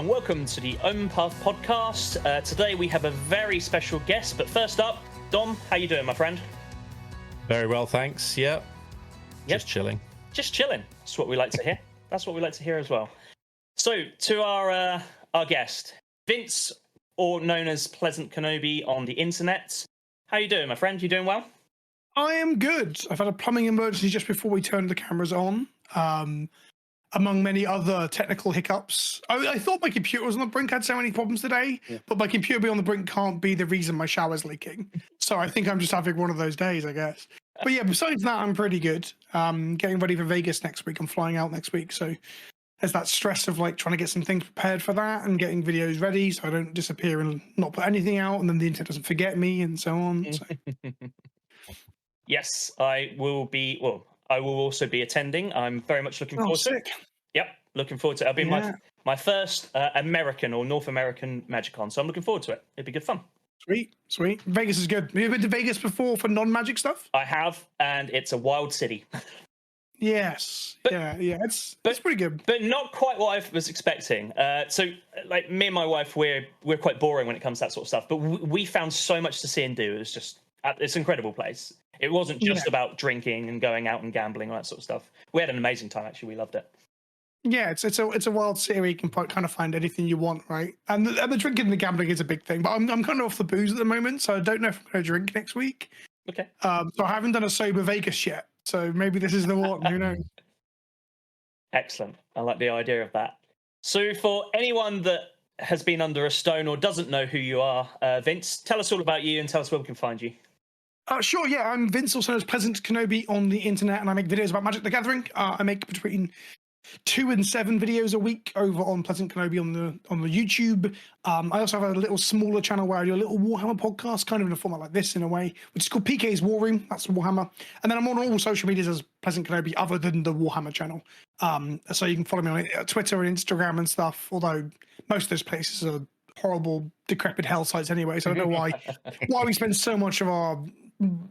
and welcome to the Own Path podcast. Today we have a very special guest, but first up, Dom, how you doing, my friend? Very well, thanks. Yep. Just chilling. Just chilling. That's what we like to hear. That's what we like to hear as well. So, to our guest, Vince, or known as PleasantKenobi on the internet. How you doing, my friend? You doing well? I am good. I've had a plumbing emergency just before we turned the cameras on. Among many other technical hiccups. I thought my computer was on the brink. I had so many problems today, but my computer being on the brink can't be the reason my shower's leaking. So I think I'm just having one of those days, I guess. But yeah, besides that, I'm pretty good. Getting ready for Vegas next week. I'm flying out next week. So there's that stress of like trying to get some things prepared for that and getting videos ready so I don't disappear and not put anything out and then the internet doesn't forget me and so on. So. Yes, I will be. Well, I will also be attending. I'm very much looking forward to it. Yep, looking forward to it. It'll be my first American or North American MagicCon, so I'm looking forward to it. It'll be good fun. Sweet. Vegas is good. Have you been to Vegas before for non-Magic stuff? I have, and it's a wild city. Yes. It's pretty good. But not quite what I was expecting. So, like, me and my wife, we're quite boring when it comes to that sort of stuff, but we found so much to see and do. It's an incredible place. It wasn't just about drinking and going out and gambling and that sort of stuff. We had an amazing time, actually. We loved it. Yeah, it's a wild city where you can kind of find anything you want, right? And the drinking and the gambling is a big thing. But I'm kind of off the booze at the moment, so I don't know if I'm going to drink next week. Okay. So I haven't done a sober Vegas yet. So maybe this is the one. Who knows? Excellent. I like the idea of that. So for anyone that has been under a stone or doesn't know who you are, Vince, tell us all about you and tell us where we can find you. Sure, yeah. I'm Vince, also known as PleasantKenobi on the internet, and I make videos about Magic the Gathering. I make between 2 and 7 videos a week over on PleasantKenobi on the YouTube. I also have a little smaller channel where I do a little Warhammer podcast, kind of in a format like this in a way, which is called PK's War Room. That's Warhammer. And then I'm on all social medias as PleasantKenobi other than the Warhammer channel. So you can follow me on Twitter and Instagram and stuff, although most of those places are horrible, decrepit hell sites anyway, so I don't know why we spend so much of our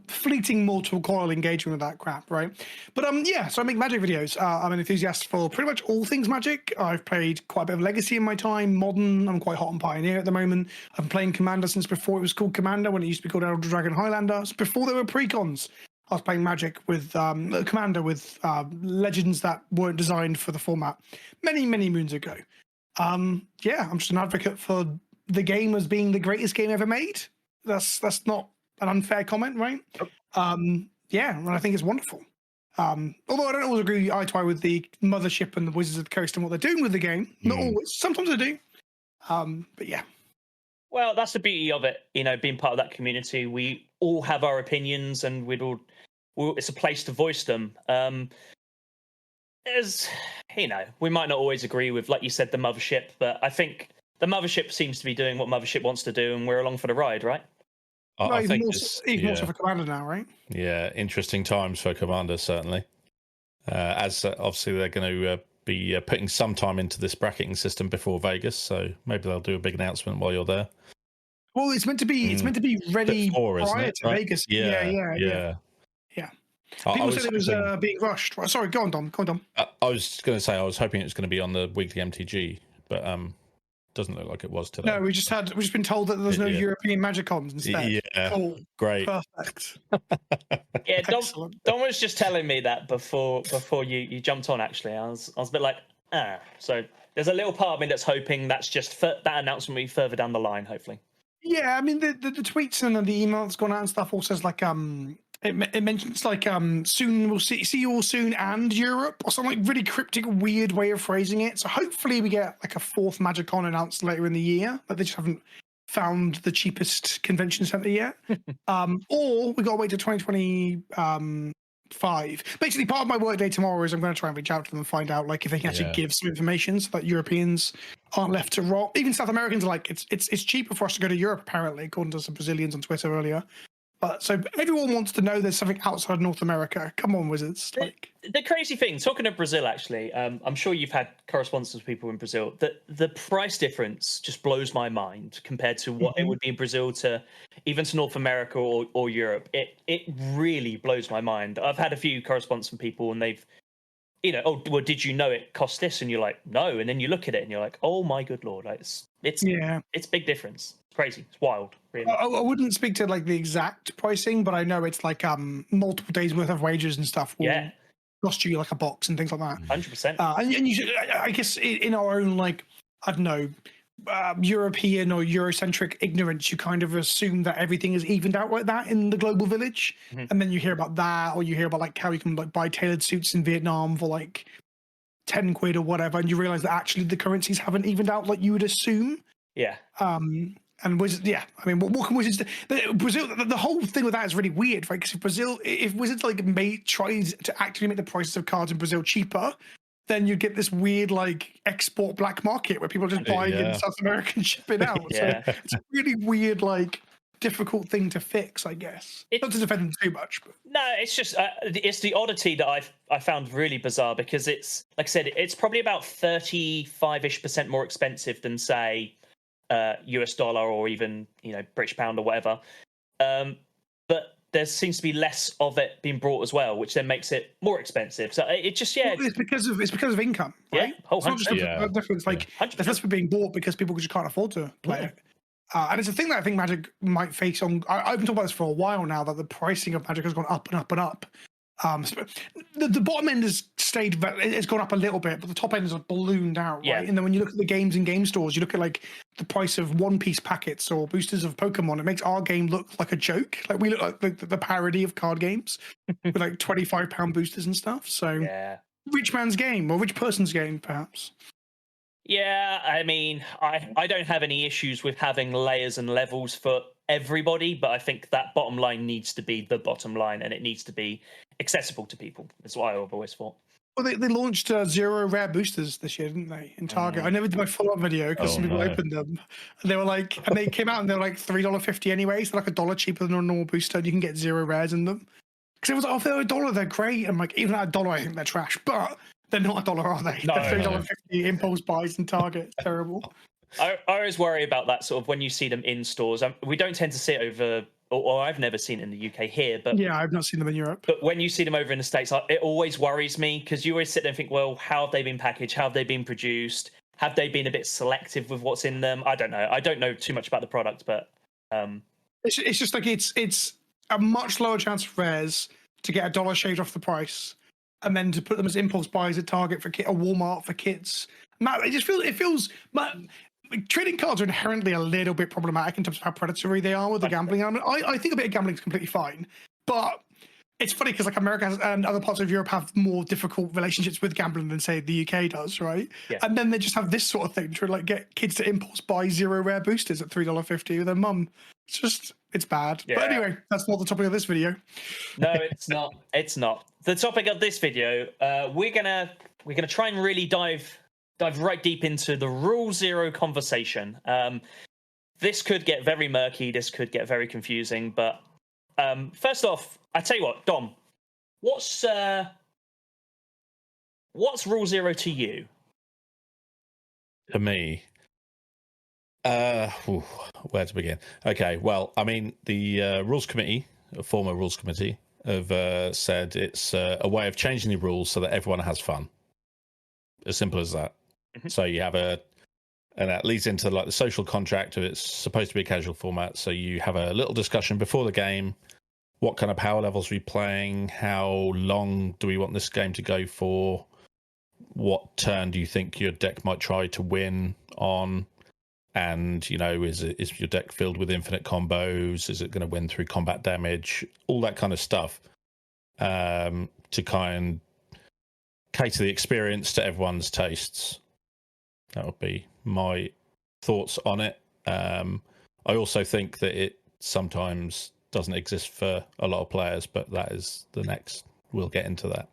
fleeting mortal coil engagement with that crap, right? But so I make Magic videos. I'm an enthusiast for pretty much all things Magic. I've played quite a bit of Legacy in my time, Modern. I'm quite hot on Pioneer at the moment. I've been playing Commander since before it was called Commander, when it used to be called Elder Dragon Highlander. So before there were precons, I was playing Magic with Commander with legends that weren't designed for the format many moons ago. I'm just an advocate for the game as being the greatest game ever made. That's not an unfair comment, right? And I think it's wonderful. Although I don't always agree eye to eye with the Mothership and the Wizards of the Coast and what they're doing with the game. Not always. Sometimes I do. But yeah. Well, that's the beauty of it, being part of that community. We all have our opinions and it's a place to voice them. We might not always agree with, like you said, the Mothership, but I think the Mothership seems to be doing what Mothership wants to do, and we're along for the ride, right? I think even more so for Commander now, right? Yeah, interesting times for Commander, certainly. As obviously they're going to be putting some time into this bracketing system before Vegas, so maybe they'll do a big announcement while you're there. Well, it's meant to be ready prior to Vegas. Yeah. People said it was being rushed. Sorry, go on, Dom. I was going to say I was hoping it was going to be on the weekly MTG, but doesn't look like it was today. No, we've just been told that there's no European MagicCons instead. Yeah, cool. Great, perfect. Yeah, Dom was just telling me that before you jumped on. Actually, I was a bit like, So there's a little part of me that's hoping that's just that announcement will be further down the line, hopefully. Yeah, I mean the tweets and the email that's gone out and stuff all says like it mentions like soon we'll see you all soon and Europe or some like really cryptic weird way of phrasing it. So hopefully we get like a 4th MagicCon announced later in the year, but they just haven't found the cheapest convention center yet. Or we got to wait till 2025. Basically, part of my work day tomorrow is I'm going to try and reach out to them and find out like if they can actually give some information so that Europeans aren't left to rot. Even South Americans are like it's cheaper for us to go to Europe apparently, according to some Brazilians on Twitter earlier. So everyone wants to know there's something outside North America. Come on, Wizards! The crazy thing, talking of Brazil, actually, I'm sure you've had correspondence with people in Brazil. The price difference just blows my mind compared to what it would be in Brazil to even to North America or Europe. It really blows my mind. I've had a few correspondence from people, and you know, oh, well, did you know it cost this? And you're like, no. And then you look at it and you're like, oh my good lord, like, it's big difference. It's crazy. It's wild. Really. I wouldn't speak to like the exact pricing, but I know it's like multiple days worth of wages and stuff will cost you like a box and things like that. 100%. And you should, I guess in our own, like, I don't know, European or Eurocentric ignorance, you kind of assume that everything is evened out like that in the global village. And then you hear about that, or you hear about like how you can like buy tailored suits in Vietnam for like 10 quid or whatever, and you realize that actually the currencies haven't evened out like you would assume. Yeah. And Wizards, I mean, what can Wizards do? Brazil, the whole thing with that is really weird, right? Because if Wizards like tries to actively make the prices of cards in Brazil cheaper, then you get this weird like export black market where people are just buying in South America and shipping out. So it's a really weird, like, difficult thing to fix, I guess. Not to defend them too much, but no, it's just it's the oddity that I found really bizarre, because it's, like I said, it's probably about 35-ish% more expensive than, say, US dollar or even, you know, British pound or whatever, but there seems to be less of it being brought as well, which then makes it more expensive. So it just well, it's because of income, right? It's not just a difference. Like, there's less being bought because people just can't afford to play it. And it's a thing that I think Magic might face on. I've been talking about this for a while now, that the pricing of Magic has gone up and up and up. The bottom end has stayed, it's gone up a little bit, but the top end has ballooned out, right? And then when you look at the games in game stores, you look at like the price of One Piece packets or boosters of Pokemon, it makes our game look like a joke. Like, we look like the parody of card games with like £25 boosters and stuff. So rich man's game, or rich person's game, perhaps. Yeah, I mean, I don't have any issues with having layers and levels for everybody, but I think that bottom line needs to be the bottom line, and it needs to be accessible to people. That's what I've always thought. Well, they launched 0 rare boosters this year, didn't they, in Target? I never did my follow-up video because some people opened them. And they were like, and they came out and they were like $3.50 anyway, so like $1 cheaper than a normal booster, and you can get 0 rares in them. Because it was like, if they're $1, they're great. And like, even at $1, I think they're trash. But they're not $1, are they? No, they're $3.50 impulse buys in Target. It's terrible. I always worry about that sort of when you see them in stores. We don't tend to see it over, or I've never seen it in the UK here. But yeah, I've not seen them in Europe. But when you see them over in the States, it always worries me, because you always sit there and think, well, how have they been packaged? How have they been produced? Have they been a bit selective with what's in them? I don't know. I don't know too much about the product, but it's just like it's a much lower chance of rares to get $1 shaved off the price, and then to put them as impulse buys at Target for or Walmart for kids. It feels. Trading cards are inherently a little bit problematic in terms of how predatory they are with the gambling element. I think a bit of gambling is completely fine, but it's funny because like America and other parts of Europe have more difficult relationships with gambling than, say, the UK does, right? Yeah. And then they just have this sort of thing to like get kids to impulse buy 0 rare boosters at $3.50 with their mum. It's bad. Yeah. But anyway, that's not the topic of this video. No, it's not. It's not. The topic of this video, we're gonna try and really dive right deep into the Rule Zero conversation. This could get very murky. This could get very confusing. But first off, I tell you what, Dom, what's Rule Zero to you? To me, where to begin? Okay, well, I mean, the Rules Committee, a former Rules Committee, have said it's a way of changing the rules so that everyone has fun. As simple as that. So you have and that leads into like the social contract. It's supposed to be a casual format, so you have a little discussion before the game. What kind of power levels are we playing? How long do we want this game to go for? What turn do you think your deck might try to win on? And, you know, is your deck filled with infinite combos? Is it going to win through combat damage? All that kind of stuff to kind of cater the experience to everyone's tastes. That would be my thoughts on it. I also think that it sometimes doesn't exist for a lot of players, but that is the next. We'll get into that.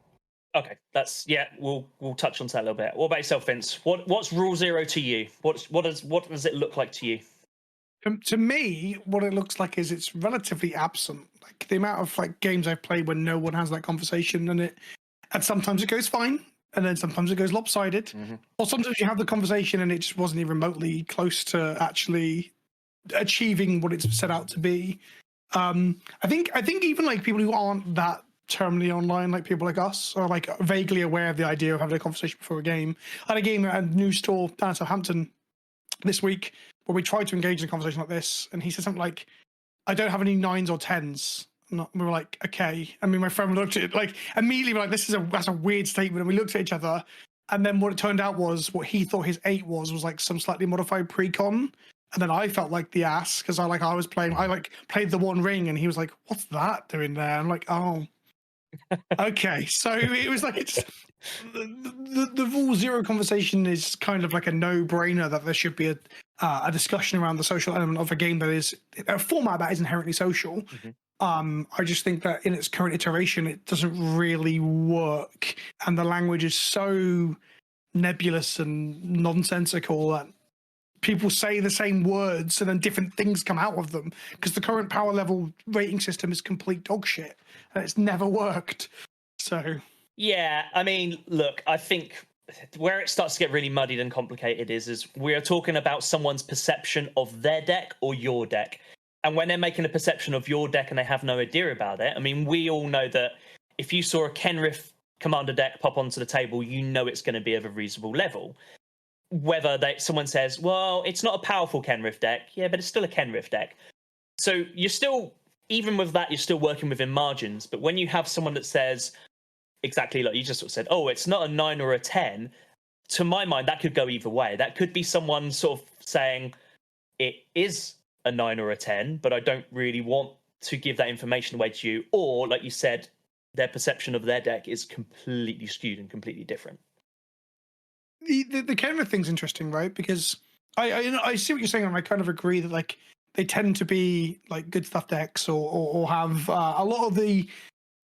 Okay, we'll touch on that a little bit. What about yourself, Vince? What's Rule Zero to you? What does it look like to you? To me, what it looks like is it's relatively absent. Like the amount of like games I've played when no one has that conversation, and sometimes it goes fine. And then sometimes it goes lopsided, or sometimes you have the conversation and it just wasn't even remotely close to actually achieving what it's set out to be. I think even like people who aren't that terminally online, like people like us, are like vaguely aware of the idea of having a conversation before a game. I had a game at a new store down in Southampton this week where we tried to engage in a conversation like this, and he said something like, "I don't have any 9s or 10s." We were like, okay. I mean, my friend looked at it like immediately, like, that's a weird statement. And we looked at each other, and then what it turned out was what he thought his 8 was like some slightly modified pre-con. And then I felt like the ass because I played the One Ring, and he was like, "What's that doing there?" I'm like, "Oh, okay." So it was like the Rule Zero conversation is kind of like a no-brainer that there should be a discussion around the social element of a game that is a format that is inherently social. Mm-hmm. I just think that in its current iteration, it doesn't really work, and the language is so nebulous and nonsensical that people say the same words and then different things come out of them because the current power level rating system is complete dog shit and it's never worked. So yeah, I mean, look, I think where it starts to get really muddied and complicated is we're talking about someone's perception of their deck or your deck. And when they're making a perception of your deck and they have no idea about it, I mean, we all know that if you saw a Kenrith commander deck pop onto the table, you know it's going to be of a reasonable level. Whether someone says, well, it's not a powerful Kenrith deck, yeah, but it's still a Kenrith deck. So you're still, even with that, you're still working within margins. But when you have someone that says, exactly like you just sort of said, oh, it's not a 9 or a 10, to my mind, that could go either way. That could be someone sort of saying it is a 9 or a 10, but I don't really want to give that information away to you. Or, like you said, their perception of their deck is completely skewed and completely different. The Kenrith thing's interesting, right? Because I see what you're saying, and I kind of agree that like they tend to be like good stuff decks or have a lot of the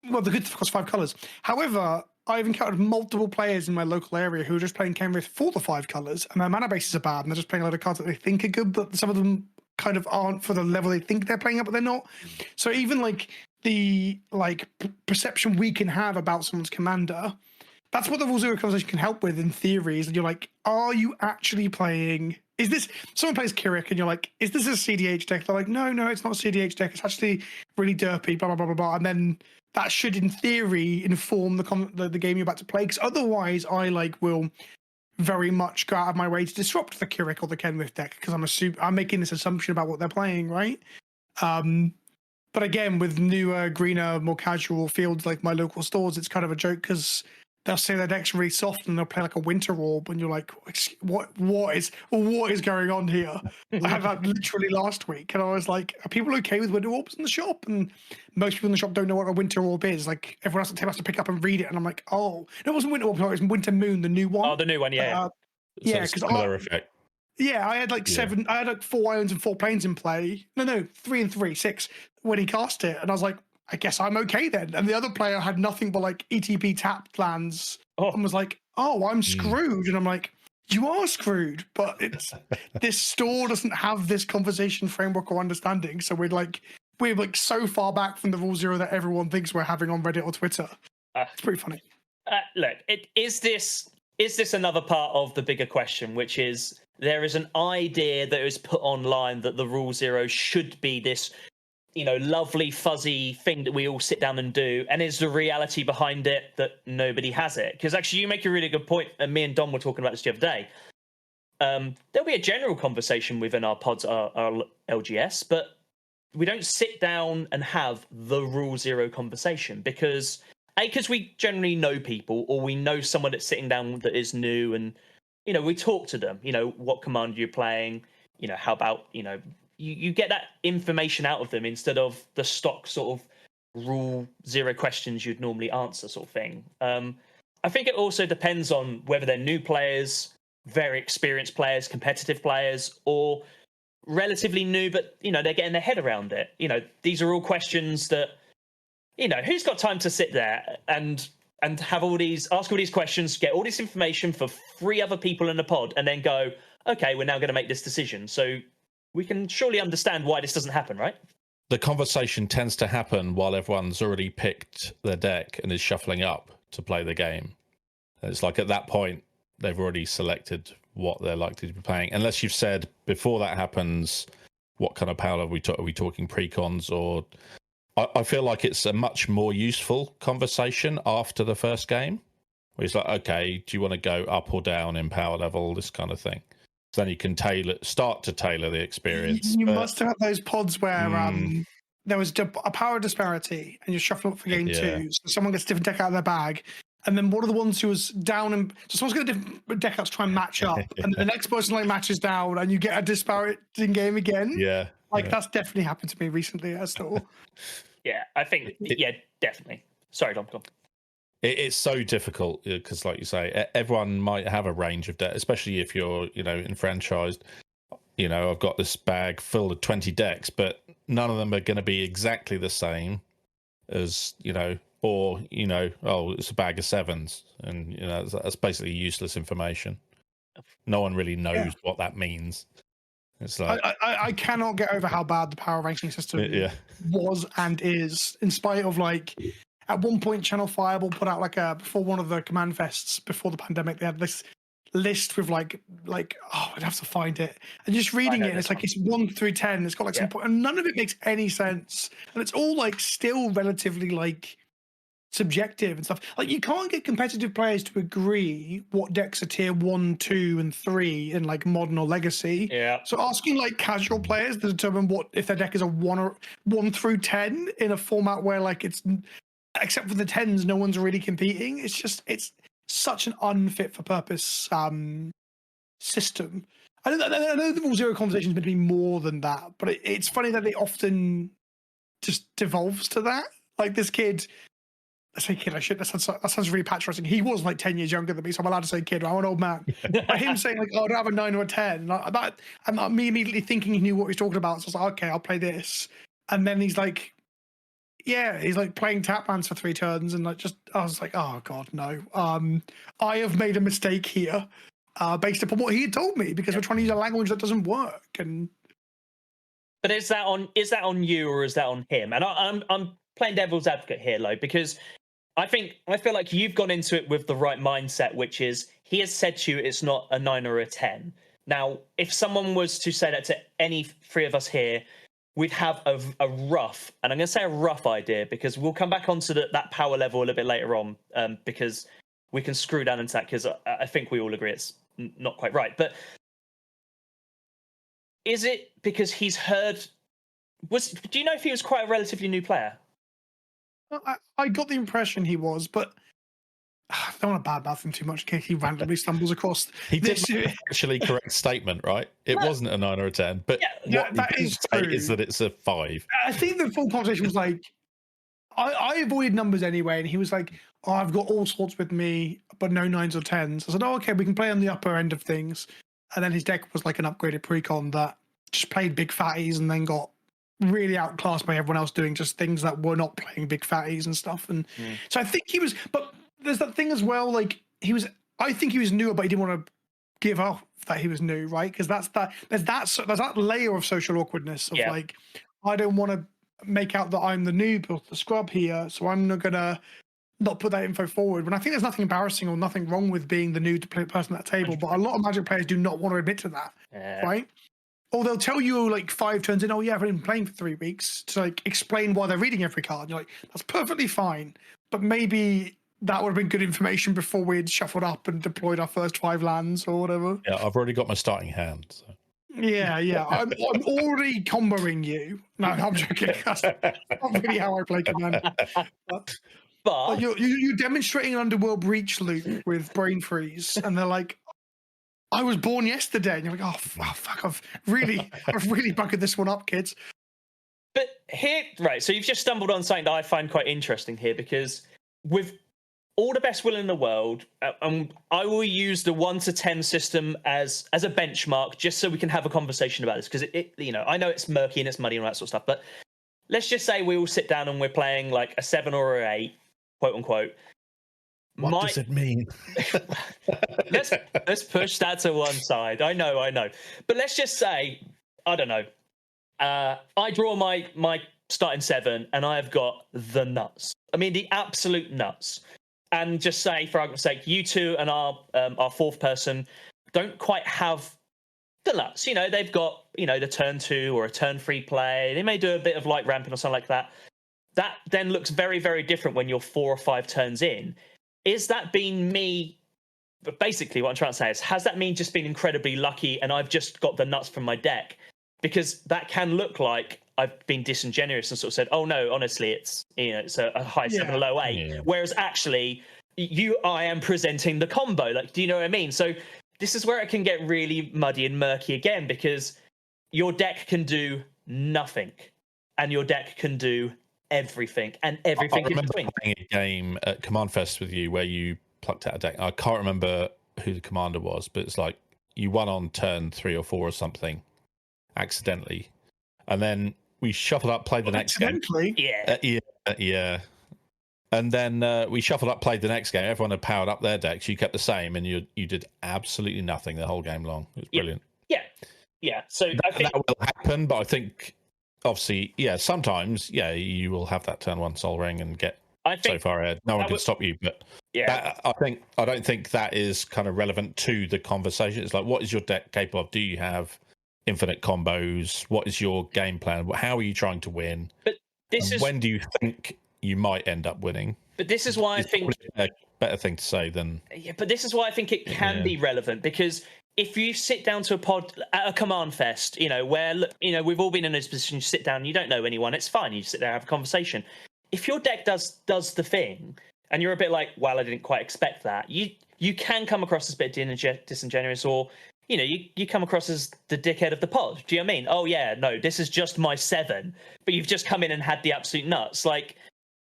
good stuff costs 5 colors. However, I've encountered multiple players in my local area who are just playing Kenrith for the 5 colors, and their mana bases are bad, and they're just playing a lot of cards that they think are good, but some of them kind of aren't for the level they think they're playing at, but they're not. So even like the perception we can have about someone's commander, that's what the Rule Zero conversation can help with in theory, is that you're like, are you actually playing? Is this, someone plays Kirik and you're like, is this a CDH deck? They're like, no, it's not a CDH deck. It's actually really derpy, blah, blah, blah, blah, blah. And then that should, in theory, inform the game you're about to play. Because otherwise, I will very much go out of my way to disrupt the Kirik or the Kenrith deck because I'm making this assumption about what they're playing, right? But again, with newer, greener, more casual fields like my local stores, it's kind of a joke because they'll say their deck's really soft and they'll play like a Winter Orb, and you're like, what is going on here? I had that literally last week, and I was like, are people okay with Winter Orbs in the shop? And most people in the shop don't know what a Winter Orb is. Like, everyone else at the table has to pick up and read it, and I'm like, oh, no, it wasn't Winter Orb, it was Winter Moon, the new one. Oh, the new one, yeah. Yeah, because similar effect. Yeah, I had like 7. I had like 4 islands and 4 planes in play. No, 3 and 3, 6 when he cast it, and I was like, I guess I'm okay then. And the other player had nothing but like ETB tapped lands and was like, oh, I'm screwed. And I'm like, you are screwed, but it's this store doesn't have this conversation framework or understanding. So we're like so far back from the Rule Zero that everyone thinks we're having on Reddit or Twitter. It's pretty funny. Look, is this another part of the bigger question, which is there is an idea that is put online that the Rule Zero should be this, lovely fuzzy thing that we all sit down and do, and is the reality behind it that nobody has it? Because actually, you make a really good point, and me and Dom were talking about this the other day. There'll be a general conversation within our pods, our LGS, but we don't sit down and have the Rule Zero conversation because we generally know people, or we know someone that's sitting down that is new, and we talk to them. What commander you're playing. How about You get that information out of them instead of the stock sort of Rule Zero questions you'd normally answer sort of thing. I think it also depends on whether they're new players, very experienced players, competitive players, or relatively new, but, they're getting their head around it. These are all questions that, who's got time to sit there and ask all these questions, get all this information for 3 other people in the pod, and then go, okay, we're now going to make this decision. So we can surely understand why this doesn't happen, right? The conversation tends to happen while everyone's already picked their deck and is shuffling up to play the game. It's like at that point, they've already selected what they're likely to be playing. Unless you've said before that happens, what kind of power are we talking pre-cons or I feel like it's a much more useful conversation after the first game, where it's like, okay, do you want to go up or down in power level, this kind of thing. So then you can start to tailor the experience. You must have had those pods where there was a power disparity, and you're shuffling up for game 2. So someone gets a different deck out of their bag, and then one of the ones who was down, and so someone's got a different deck out to try and match up, and the next person like matches down, and you get a disparate in game again. Yeah, that's definitely happened to me recently. I saw. Yeah, I think definitely. Sorry, Dom. It's so difficult because, like you say, everyone might have a range of decks, especially if you're, enfranchised. I've got this bag full of 20 decks, but none of them are going to be exactly the same as, or, it's a bag of 7s. And, that's basically useless information. No one really knows what that means. It's like I cannot get over how bad the power ranking system was and is, in spite of at one point Channel Fireball put out before one of the command fests before the pandemic, they had this list with I'd have to find it, and just reading it, and it's it's 1 through 10. It's got some point, and none of it makes any sense, and it's all still relatively subjective and stuff. You can't get competitive players to agree what decks are tier 1, 2, and 3 in modern or legacy. Yeah. So asking casual players to determine what if their deck is a 1 through 10 in a format where it's, except for the 10s, no one's really competing. It's such an unfit for purpose system. I know the Rule Zero conversation is meant to be more than that, but it's funny that it often just devolves to that. This kid, I say kid, I should. That sounds really patronizing. He was 10 years younger than me, so I'm allowed to say kid. I'm an old man. But him saying oh, I don't have a 9 or a 10. I'm me immediately thinking he knew what he was talking about. So I was like, okay, I'll play this. And then he's he's playing tap lands for 3 turns, and I was like, oh god, no. I have made a mistake here, based upon what he had told me, because we're trying to use a language that doesn't work. But is that on you, or is that on him? And I'm playing devil's advocate here, Lo, because I feel like you've gone into it with the right mindset, which is he has said to you it's not a 9 or a 10. Now, if someone was to say that to any 3 of us here, we'd have a rough, and I'm going to say a rough idea, because we'll come back onto that power level a little bit later on, because we can screw down into that, because I think we all agree it's not quite right. But is it because he's heard... do you know if he was quite a relatively new player? I got the impression he was, but I don't want to badmouth him too much in case he randomly stumbles across. He did make an actually correct statement, right? It wasn't a 9 or a 10, but what that is true. Is that it's a 5. I think the full conversation was I avoided numbers anyway, and he was like, oh, I've got all sorts with me, but no 9s or 10s. I said, oh, okay, we can play on the upper end of things. And then his deck was an upgraded precon that just played big fatties and then got really outclassed by everyone else doing just things that were not playing big fatties and stuff. And so I think he was, but there's that thing as well, I think he was newer, but he didn't want to give off that he was new, right? Because there's that layer of social awkwardness of I don't want to make out that I'm the noob or the scrub here, so I'm not gonna not put that info forward. When I think there's nothing embarrassing or nothing wrong with being the new person at that table, but a lot of Magic players do not want to admit to that, right? Or they'll tell you 5 turns in, oh yeah, I've been playing for 3 weeks, to explain why they're reading every card. And you're that's perfectly fine, but maybe that would have been good information before we'd shuffled up and deployed our first 5 lands or whatever. Yeah, I've already got my starting hand. So. Yeah. I'm already comboing you. No, I'm joking. That's not really how I play Commander. But you're demonstrating an Underworld Breach loop with Brain Freeze, and they're like, I was born yesterday. And you're like, oh fuck, I've really bucketed this one up, kids. But here, right, so you've just stumbled on something that I find quite interesting here, because with all the best will in the world, I will use the 1 to 10 system as a benchmark, just so we can have a conversation about this, because I know it's murky and it's muddy and all that sort of stuff, but let's just say we all sit down and we're playing a 7 or an 8, quote unquote. What does it mean? let's push that to one side. I know. But let's just say, I don't know, I draw my starting 7 and I've got the nuts. I mean, the absolute nuts. And just say, for argument's sake, you two and our 4th person don't quite have the nuts. They've got, the turn 2 or a turn 3 play. They may do a bit of ramping or something like that. that then looks very, very different when you're 4 or 5 turns in. Is that been me? But basically, what I'm trying to say is, has that mean just been incredibly lucky and I've just got the nuts from my deck? Because that can look like I've been disingenuous and sort of said, "Oh no, honestly, it's it's a high 7, a low 8," whereas actually, I am presenting the combo. Like, do you know what I mean? So this is where it can get really muddy and murky again, because your deck can do nothing, and your deck can do everything, and everything in between. I remember playing a game at Command Fest with you where you plucked out a deck. I can't remember who the commander was, but it's like you won on turn 3 or 4 or something accidentally, and then we shuffled up, played the next game. Yeah. And then we shuffled up, played the next game. Everyone had powered up their decks. You kept the same, and you did absolutely nothing the whole game long. It was brilliant. Yeah. So I think that will happen, but I think obviously, sometimes, you will have that turn 1 Sol Ring and get so far ahead. No one can stop you. But I don't think that is kind of relevant to the conversation. It's like, what is your deck capable of? Do you have infinite combos? What is your game plan? How are you trying to win? But when do you think you might end up winning? But this is why I think a better thing to say than But this is why I think it can be relevant, because if you sit down to a pod at a Command Fest, where we've all been in this position, you sit down, you don't know anyone, it's fine, you sit there, have a conversation. If your deck does the thing, and you're a bit like, well, I didn't quite expect that, you can come across as a bit disingenuous, or you come across as the dickhead of the pod. Do you know what I mean? Oh yeah, no, this is just my 7, but you've just come in and had the absolute nuts. Like,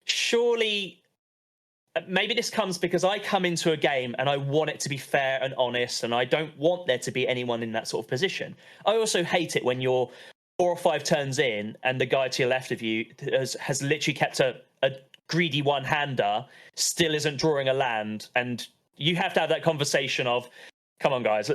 surely, maybe this comes because I come into a game and I want it to be fair and honest, and I don't want there to be anyone in that sort of position. I also hate it when you're 4 or 5 turns in and the guy to your left of you has literally kept a greedy one-hander, still isn't drawing a land, and you have to have that conversation of, come on, guys,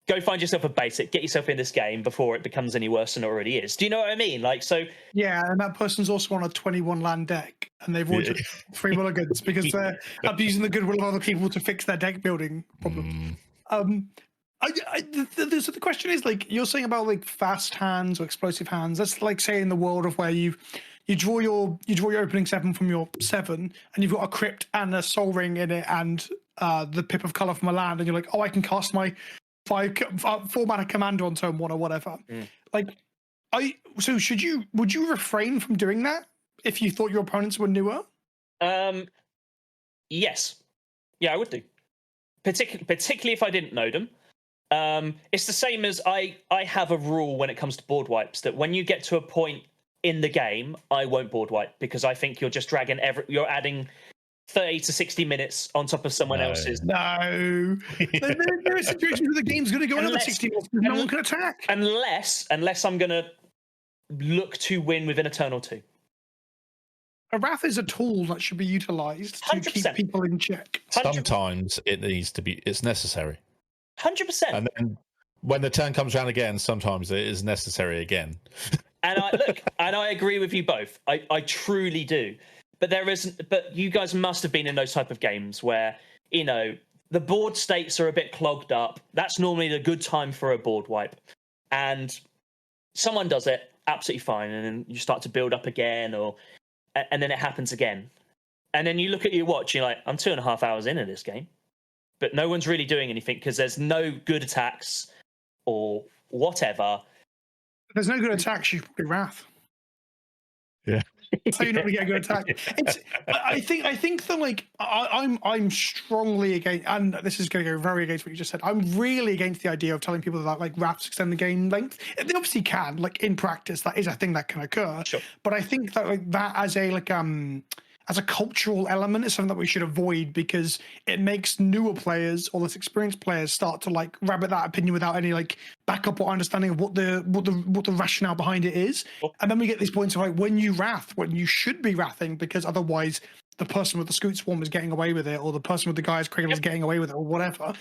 go find yourself a basic, get yourself in this game before it becomes any worse than it already is. Do you know what I mean? Like, so. Yeah, and that person's also on a 21 land deck, and they've ordered 3 mulligans because they're abusing the goodwill of other people to fix their deck building problems. So the question is, like, you're saying about like fast hands or explosive hands. That's like, say, in the world of where you draw your opening 7 from your 7, and you've got a crypt and a soul ring in it, and the pip of color from a land, and you're like, oh, I can cast my 4 mana commander on turn 1 or whatever. Like, would you refrain from doing that if you thought your opponents were newer? Yes. Yeah, I would do. Particularly if I didn't know them. It's the same as I have a rule when it comes to board wipes, that when you get to a point in the game, I won't board wipe, because I think you're just dragging you're adding 30 to 60 minutes on top of someone else's. No. There are situations where the game's going to go another 60 minutes because no one can attack. Unless I'm going to look to win within a turn or 2. A wrath is a tool that should be utilised to 100%. keep people in check. 100%. Sometimes it's necessary. 100%. And then when the turn comes around again, sometimes it is necessary again. And I agree with you both. I truly do. But you guys must have been in those type of games where, the board states are a bit clogged up. That's normally the good time for a board wipe. And someone does it, absolutely fine, and then you start to build up again, and then it happens again. And then you look at your watch, you're like, I'm 2.5 hours into this game. But no one's really doing anything because there's no good attacks or whatever. If there's no good attacks, you should probably wrath. Yeah. That's how you're not going to get a good attack. I think that, like, I'm strongly against, and this is going to go very against what you just said. I'm really against the idea of telling people that, like, wraths extend the game length. They obviously can, like, in practice, that is a thing that can occur. Sure. But I think that, like, that as a cultural element is something that we should avoid, because it makes newer players or less experienced players start to, like, rabbit that opinion without any, like, backup or understanding of what the rationale behind it is. And then we get these points of, like, when you should be wrathing, because otherwise the person with the Scoot Swarm is getting away with it, or the person with the Guy's Cradle is getting away with it, or whatever.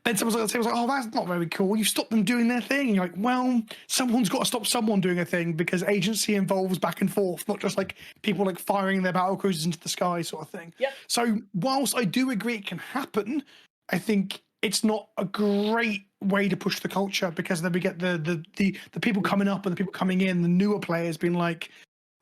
Then someone's like, oh, that's not very cool. You stopped them doing their thing. And you're like, well, someone's got to stop someone doing a thing, because agency involves back and forth, not just like people like firing their battle cruisers into the sky sort of thing. Yeah. So whilst I do agree it can happen, I think it's not a great way to push the culture, because then we get the people coming up and the people coming in, the newer players being like,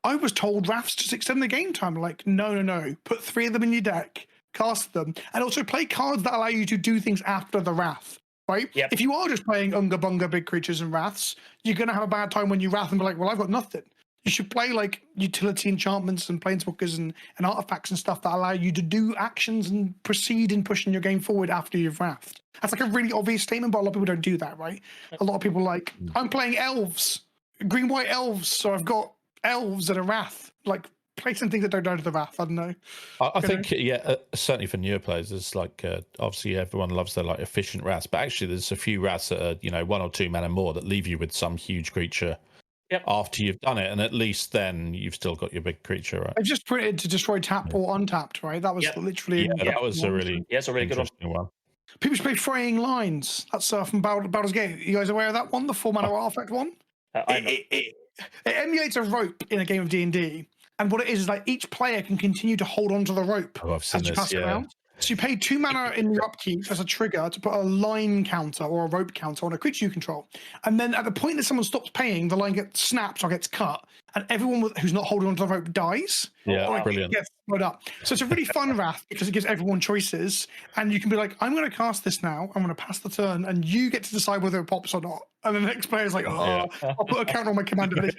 I was told Wraths just extend the game time. Like, no. Put 3 of them in your deck, cast them, and also play cards that allow you to do things after the Wrath. Right? Yep. If you are just playing Unga Bunga big creatures and Wraths, you're gonna have a bad time when you Wrath and be like, well, I've got nothing. You should play like utility enchantments and planeswalkers and artifacts and stuff that allow you to do actions and proceed in pushing your game forward after you've Wrathed. That's like a really obvious statement, but a lot of people don't do that, right? A lot of people are like, I'm playing elves, green-white elves, so I've got elves that are Wrath. Like, play some things that don't go to the Wrath. I don't know. I think, certainly for newer players, there's like obviously everyone loves their like efficient Wraths, but actually there's a few Wraths that are 1 or 2 mana more that leave you with some huge creature. Yep. After you've done it, and at least then you've still got your big creature, right? I've just printed to destroy tap or untapped, right? That was literally that was a really it's a really good one. People should play Fraying Lines. That's from Baldur's Gate. You guys aware of that one? The 4-mana artifact one? It emulates a rope in a game of D&D. And what it is like each player can continue to hold onto the rope I've seen as you this, pass it around. So you pay 2 mana in your upkeep as a trigger to put a line counter or a rope counter on a creature you control. And then at the point that someone stops paying, the line gets snapped or gets cut, and everyone who's not holding onto the rope dies. Yeah, brilliant. Gets slowed up. So it's a really fun Wrath because it gives everyone choices. And you can be like, I'm going to cast this now. I'm going to pass the turn, and you get to decide whether it pops or not. And the next player's like, I'll put a counter on my commander.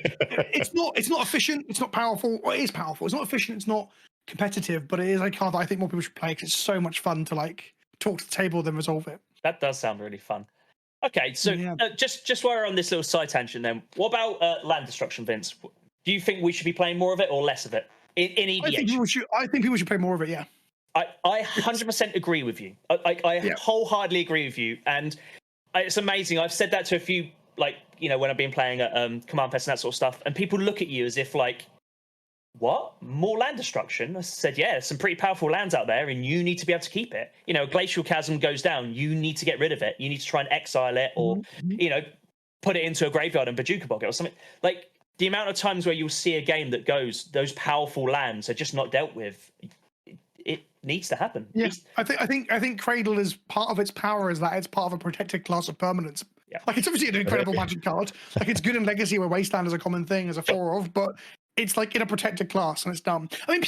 It's not efficient. It's not powerful. Well, it is powerful. It's not efficient. It's not competitive, but it is a card that I think more people should play because it's so much fun to like talk to the table then resolve it. That does sound really fun. Okay, so just while we're on this little side tangent, then what about land destruction, Vince? Do you think we should be playing more of it or less of it in EDH? I think people should play more of it. Yeah, I 100% agree with you. I wholeheartedly agree with you, and it's amazing. I've said that to a few, like when I've been playing at Command Fest and that sort of stuff, and people look at you as if like, what? More land destruction? I said, yeah, there's some pretty powerful lands out there, and you need to be able to keep it. Glacial Chasm goes down, you need to get rid of it. You need to try and exile it, or put it into a graveyard and Bajuka Bog it or something. Like the amount of times where you'll see a game that goes, those powerful lands are just not dealt with. It needs to happen. Yeah, I think Cradle is part of its power is that it's part of a protected class of permanence. Yeah. Like it's obviously an incredible magic card. Like it's good in Legacy where Wasteland is a common thing as a 4-of, but it's like in a protected class and it's dumb. I mean,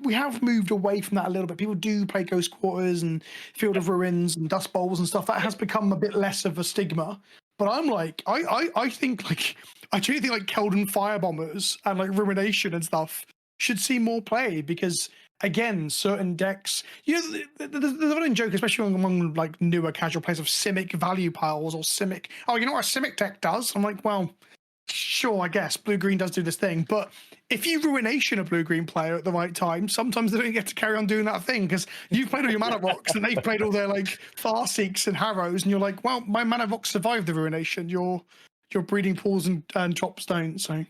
we have moved away from that a little bit. People do play Ghost Quarters and Field of Ruins and Dust Bowls and stuff. That has become a bit less of a stigma. But I'm like, I think like I truly think like Keldon Firebombers and like Rumination and stuff should see more play because again, certain decks, there's a running joke, especially among like newer casual players of Simic value piles or Simic. Oh, you know what a Simic deck does? I'm like, well, sure, I guess blue-green does do this thing, but if you Ruination a blue-green player at the right time, sometimes they don't get to carry on doing that thing because you've played all your mana rocks and they've played all their like Farseeks and Harrows, and you're like, well, my mana rocks survived the Ruination. Your breeding pools and chops don't. So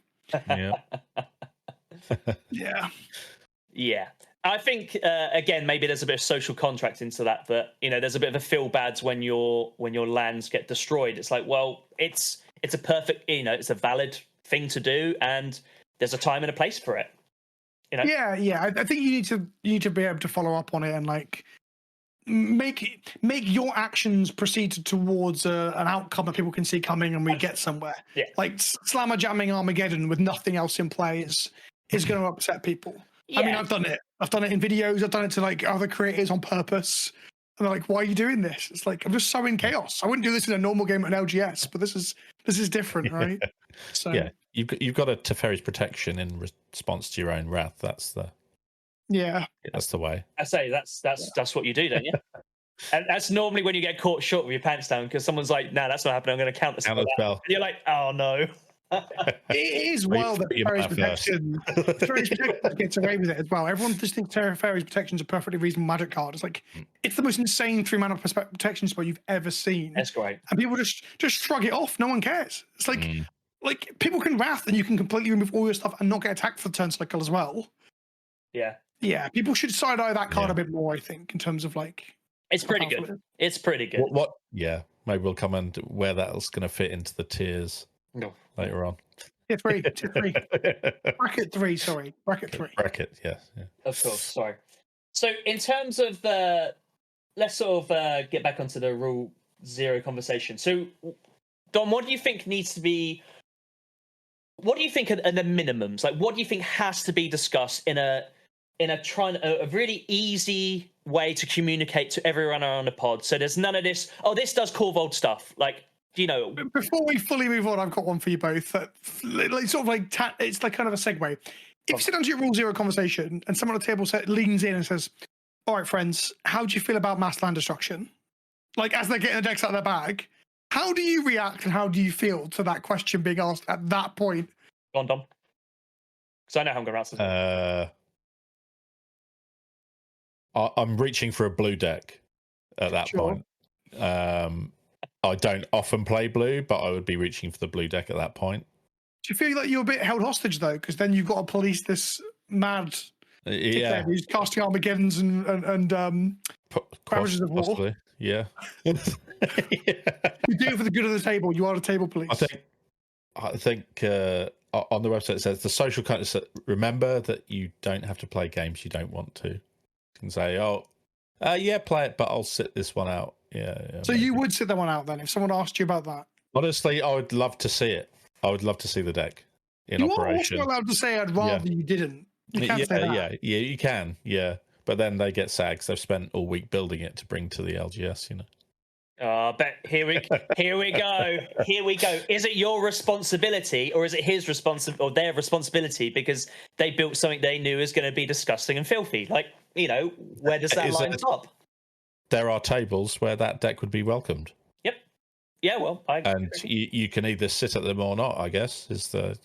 yeah. I think again, maybe there's a bit of social contract into that. There's a bit of a feel bad when your lands get destroyed. It's like, well, it's a perfect, it's a valid thing to do, and there's a time and a place for it. Yeah. I think you need to be able to follow up on it and like make your actions proceed towards an outcome that people can see coming, and we get somewhere. Yeah. Like slammer jamming Armageddon with nothing else in play is going to upset people. Yeah. I mean, I've done it. I've done it in videos. I've done it to like other creators on purpose. And they're like, "Why are you doing this?" It's like I'm just sowing chaos. I wouldn't do this in a normal game at an LGS, but this is different, right? So yeah, you've got a Teferi's Protection in response to your own wrath. That's the way. I say that's what you do, don't you? And that's normally when you get caught short with your pants down because someone's like, "No, that's not happening. I'm going to counter spell." And you're like, "Oh no." It is wild that Teferi's Protection gets away with it as well. Everyone just thinks Teferi's Protection is a perfectly reasonable magic card. It's like it's the most insane 3-mana protection spell you've ever seen. That's great. And people just shrug it off. No one cares. It's like people can Wrath and you can completely remove all your stuff and not get attacked for the turn cycle as well. Yeah. Yeah. People should side eye that card a bit more, I think, in terms of like it's pretty good. It's pretty good. What yeah. Maybe we'll come and where that's gonna fit into the tiers. No. Later on. Tier 3. Bracket 3, sorry. Bracket 3. Bracket, yeah. Of course, sorry. So in terms of let's sort of get back onto the Rule 0 conversation. So, Dom, what do you think needs to be what do you think are the minimums? Like, what do you think has to be discussed in a really easy way to communicate to everyone around the pod? So there's none of this. Oh, this does Corvold stuff. Like, you know. Before we fully move on, I've got one for you both. It's like kind of a segue. If you sit down to your Rule Zero conversation and someone at the table leans in and says, "All right, friends, how do you feel about mass land destruction?" Like, as they're getting the decks out of their bag, how do you react and how do you feel to that question being asked at that point? Go on, Dom. Because I know how I'm going to answer this. I'm reaching for a blue deck at that point. I don't often play blue, but I would be reaching for the blue deck at that point. Do you feel like you're a bit held hostage, though? Because then you've got to police this mad who's casting Armageddons and Ravages of War. Possibly, yeah. You do it for the good of the table. You are the table police. I think on the website it says the social context. Remember that you don't have to play games you don't want to. You can say, yeah, play it, but I'll sit this one out. Yeah. So maybe. You would sit that one out then if someone asked you about that? Honestly, I would love to see it. I would love to see the deck in operation. You are also allowed to say I'd rather you didn't. You can't say that. Yeah, you can. Yeah, but then they get sags. They've spent all week building it to bring to the LGS. You know. But here we go. Here we go. Is it your responsibility or is it his their responsibility because they built something they knew was going to be disgusting and filthy? Like, you know, where does that line stop? There are tables where that deck would be welcomed. Yep. Yeah. Well, you can either sit at them or not. I guess is the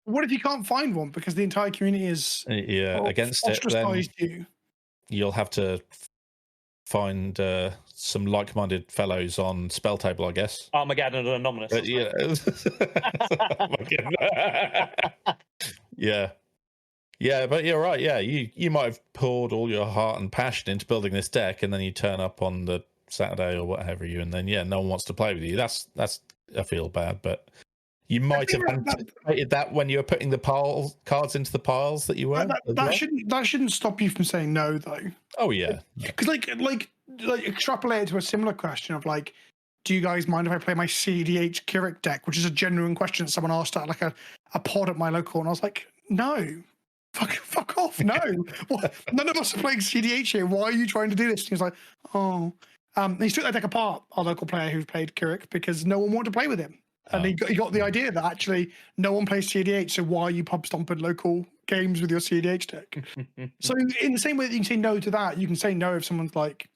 What if you can't find one because the entire community is against it? Then you'll have to find some like-minded fellows on Spell Table, I guess. Armageddon and Anonymous. Yeah. Yeah, but you're right. Yeah, you might have poured all your heart and passion into building this deck, and then you turn up on the Saturday or whatever and then no one wants to play with you. That's I feel bad, but you might have anticipated that when you were putting the cards into the piles that you were. That shouldn't stop you from saying no, though. Oh yeah, because like extrapolate to a similar question of like, do you guys mind if I play my CDH Keurig deck, which is a genuine question that someone asked at like a pod at my local, and I was like, no. Fuck off, no. None of us are playing CDH here. Why are you trying to do this? And he was like, oh. He took that deck apart, our local player who played Keurig, because no one wanted to play with him. And he got the idea that actually no one plays CDH, so why are you pub stomping local games with your CDH deck? So in the same way that you can say no to that, you can say no if someone's like,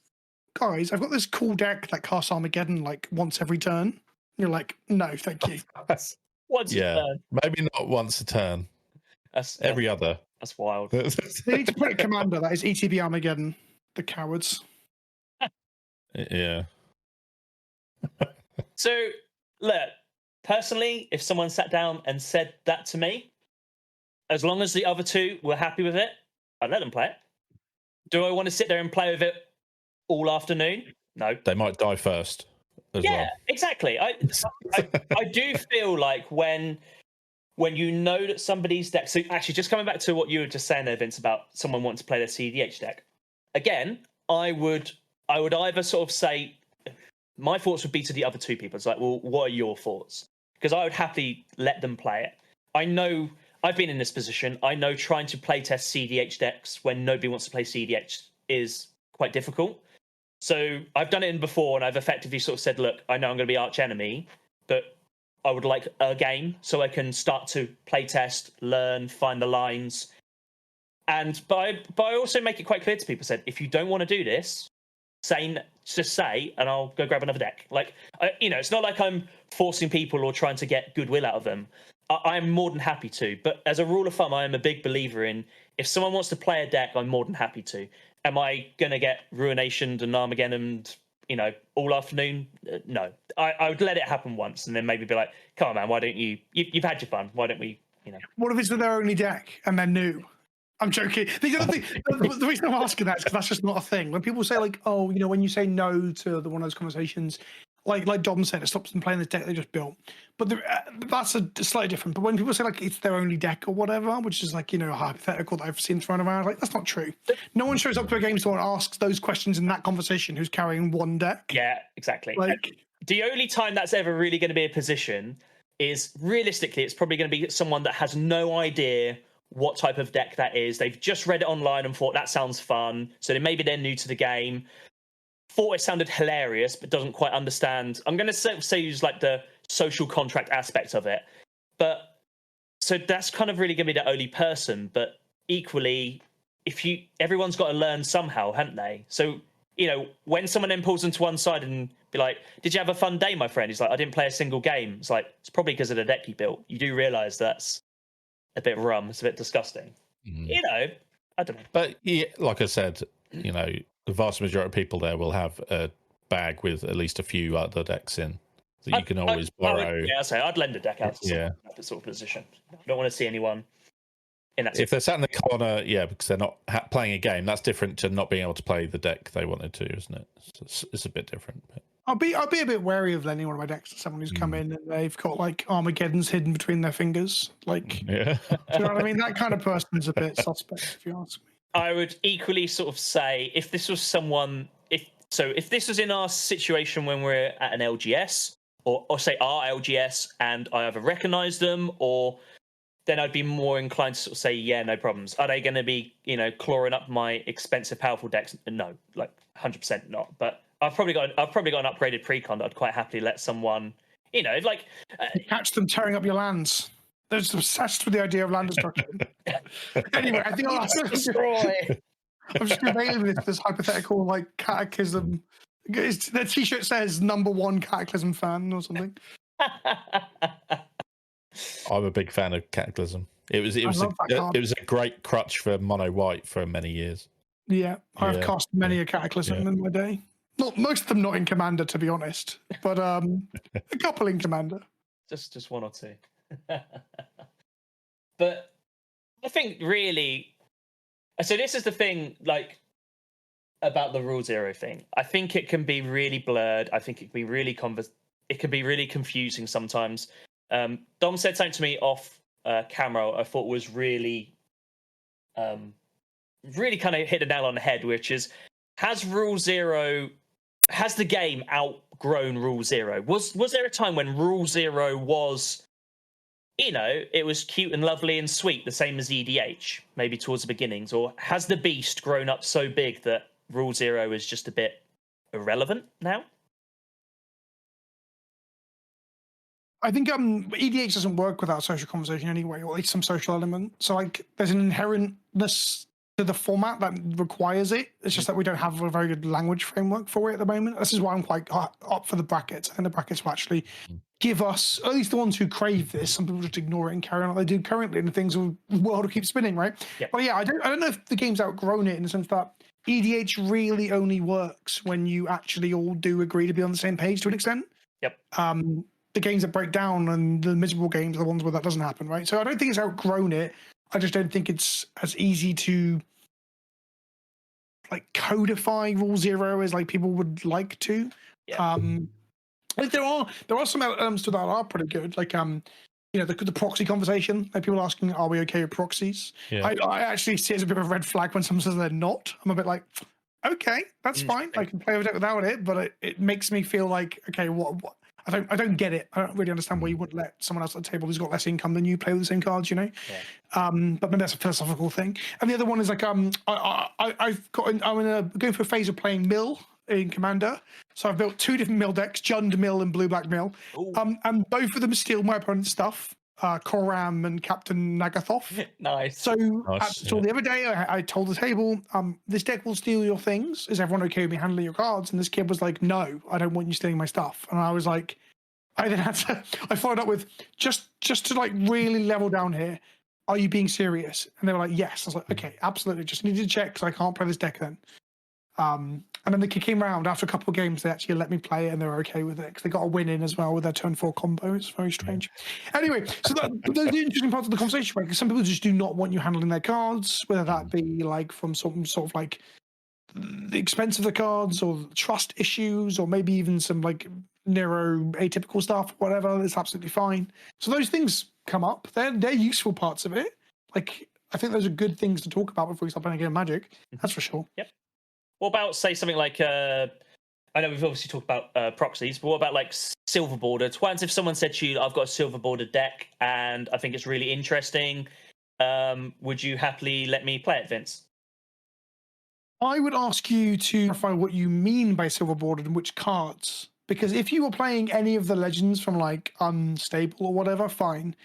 guys, I've got this cool deck that casts Armageddon like once every turn. And you're like, no, thank you. Once a turn. Maybe not once a turn. Every other. That's wild. They need to put a commander that is ETB Armageddon. The cowards. Yeah. So, look, personally, if someone sat down and said that to me, as long as the other two were happy with it, I'd let them play it. Do I want to sit there and play with it all afternoon? No. They might die first. Yeah, exactly. I do feel like when you know that somebody's deck. So actually, just coming back to what you were just saying there, Vince, about someone wanting to play their CDH deck. Again, I would either sort of say, my thoughts would be to the other two people. It's like, well, what are your thoughts? Because I would happily let them play it. I know I've been in this position. I know trying to play test CDH decks when nobody wants to play CDH is quite difficult. So I've done it before, and I've effectively sort of said, look, I know I'm going to be arch enemy, but I would like a game so I can start to play test, learn, find the lines. But I also make it quite clear to people, said, if you don't want to do this, just say, and I'll go grab another deck. Like, it's not like I'm forcing people or trying to get goodwill out of them. I'm more than happy to. But as a rule of thumb, I am a big believer in, if someone wants to play a deck, I'm more than happy to. Am I going to get Ruinationed and Armageddon all afternoon? No. I would let it happen once and then maybe be like, come on, man, why don't you've had your fun. Why don't we, What if it's their only deck and they're new? I'm joking. The reason I'm asking that is because that's just not a thing. When people say like, oh, when you say no to one of those conversations, like Dom said, it stops them playing the deck they just built. But that's a slightly different. But when people say like it's their only deck or whatever, which is like, a hypothetical that I've seen thrown around, like that's not true. No one shows up to a game store and asks those questions in that conversation who's carrying one deck. Yeah, exactly. Like, the only time that's ever really going to be a position is realistically, it's probably going to be someone that has no idea what type of deck that is. They've just read it online and thought that sounds fun. So maybe they're new to the game, thought it sounded hilarious, but doesn't quite understand. I'm going to say use like the social contract aspect of it. But so that's kind of really going to be the only person. But equally, everyone's got to learn somehow, haven't they? So, when someone then pulls them to one side and be like, did you have a fun day, my friend? He's like, I didn't play a single game. It's like, it's probably because of the deck you built. You do realize that's a bit rum. It's a bit disgusting. I don't know. But yeah, like I said, the vast majority of people there will have a bag with at least a few other decks in that you can always borrow. I'd lend a deck out to someone in that sort of position. I don't want to see anyone in that. If they're sat in the corner, because they're not playing a game, that's different to not being able to play the deck they wanted to, isn't it? It's a bit different. But... I'll be a bit wary of lending one of my decks to someone who's come in and they've got like Armageddon's hidden between their fingers. Like, do you know what I mean? That kind of person is a bit suspect, if you ask me. I would equally sort of say if this was someone, if this was in our situation when we're at an LGS or say our LGS and I either recognise them or then I'd be more inclined to sort of say, yeah, no problems. Are they going to be, clawing up my expensive, powerful decks? No, like 100% not. But I've probably got an upgraded precon that I'd quite happily let someone, catch them tearing up your lands. They're just obsessed with the idea of land destruction. Anyway, I think I'll destroy. I'm just prevailing with this hypothetical like Cataclysm. Their T-shirt says #1 Cataclysm fan or something. I'm a big fan of Cataclysm. It was a great crutch for mono white for many years. Yeah, I've cast many a Cataclysm in my day. Not most of them not in Commander, to be honest, but a couple in Commander. Just one or two. But I think really, so this is the thing, like about the Rule Zero thing. I think it can be really blurred. I think it can be really confusing sometimes. Dom said something to me off camera. I thought was really kind of hit the nail on the head, which is has the game outgrown Rule Zero? Was there a time when Rule Zero was, it was cute and lovely and sweet, the same as EDH, maybe towards the beginnings? Or has the beast grown up so big that Rule Zero is just a bit irrelevant now? I think EDH doesn't work without social conversation anyway, or at least some social element. So like there's an inherentness to the format that requires it. It's just that we don't have a very good language framework for it at the moment. This is why I'm quite up for the brackets. I think the brackets will actually give us, at least the ones who crave this, some people just ignore it and carry on like they do currently, and the world will keep spinning, right? Yeah. But yeah, I don't know if the game's outgrown it in the sense that EDH really only works when you actually all do agree to be on the same page to an extent. Yep. The games that break down and the miserable games are the ones where that doesn't happen, right? So I don't think it's outgrown it. I just don't think it's as easy to like codify Rule Zero as like people would like to. Yeah. Like there are some elements to that are pretty good. Like the proxy conversation. Like people asking, are we okay with proxies? Yeah. I actually see it as a bit of a red flag when someone says they're not. I'm a bit like, okay, that's fine. I can play with it without it, but it makes me feel like, okay, what? I don't get it. I don't really understand why you wouldn't let someone else at the table who's got less income than you play with the same cards, Yeah. But maybe that's a philosophical thing. And the other one is like I'm going through a phase of playing Mill in Commander. So I've built 2 different Mill decks, Jund Mill and Blue Black Mill. And both of them steal my opponent's stuff. Koram and Captain Nagathoth. Nice. So the other day I told the table, this deck will steal your things. Is everyone okay with me handling your cards? And this kid was like, no, I don't want you stealing my stuff. And I was like, I followed up with just to like really level down here. Are you being serious? And they were like, yes. I was like, okay, absolutely. Just needed to check because I can't play this deck then. And then the kid came around after a couple of games. They actually let me play it, and they were okay with it because they got a win in as well with their turn 4 combo. It's very strange. Anyway, so those are the interesting parts of the conversation, right? Because some people just do not want you handling their cards, whether that be like from some sort of like the expense of the cards or trust issues, or maybe even some like neuro atypical stuff, whatever. It's absolutely fine. So those things come up. They're useful parts of it. Like I think those are good things to talk about before we start playing a game of Magic. That's for sure. Yep. What about, say, something like I know we've obviously talked about proxies, but what about like silver bordered? What happens if someone said to you, "I've got a silver bordered deck and I think it's really interesting"? Would you happily let me play it, Vince? I would ask you to clarify what you mean by silver bordered and which cards. Because if you were playing any of the legends from like Unstable or whatever, fine.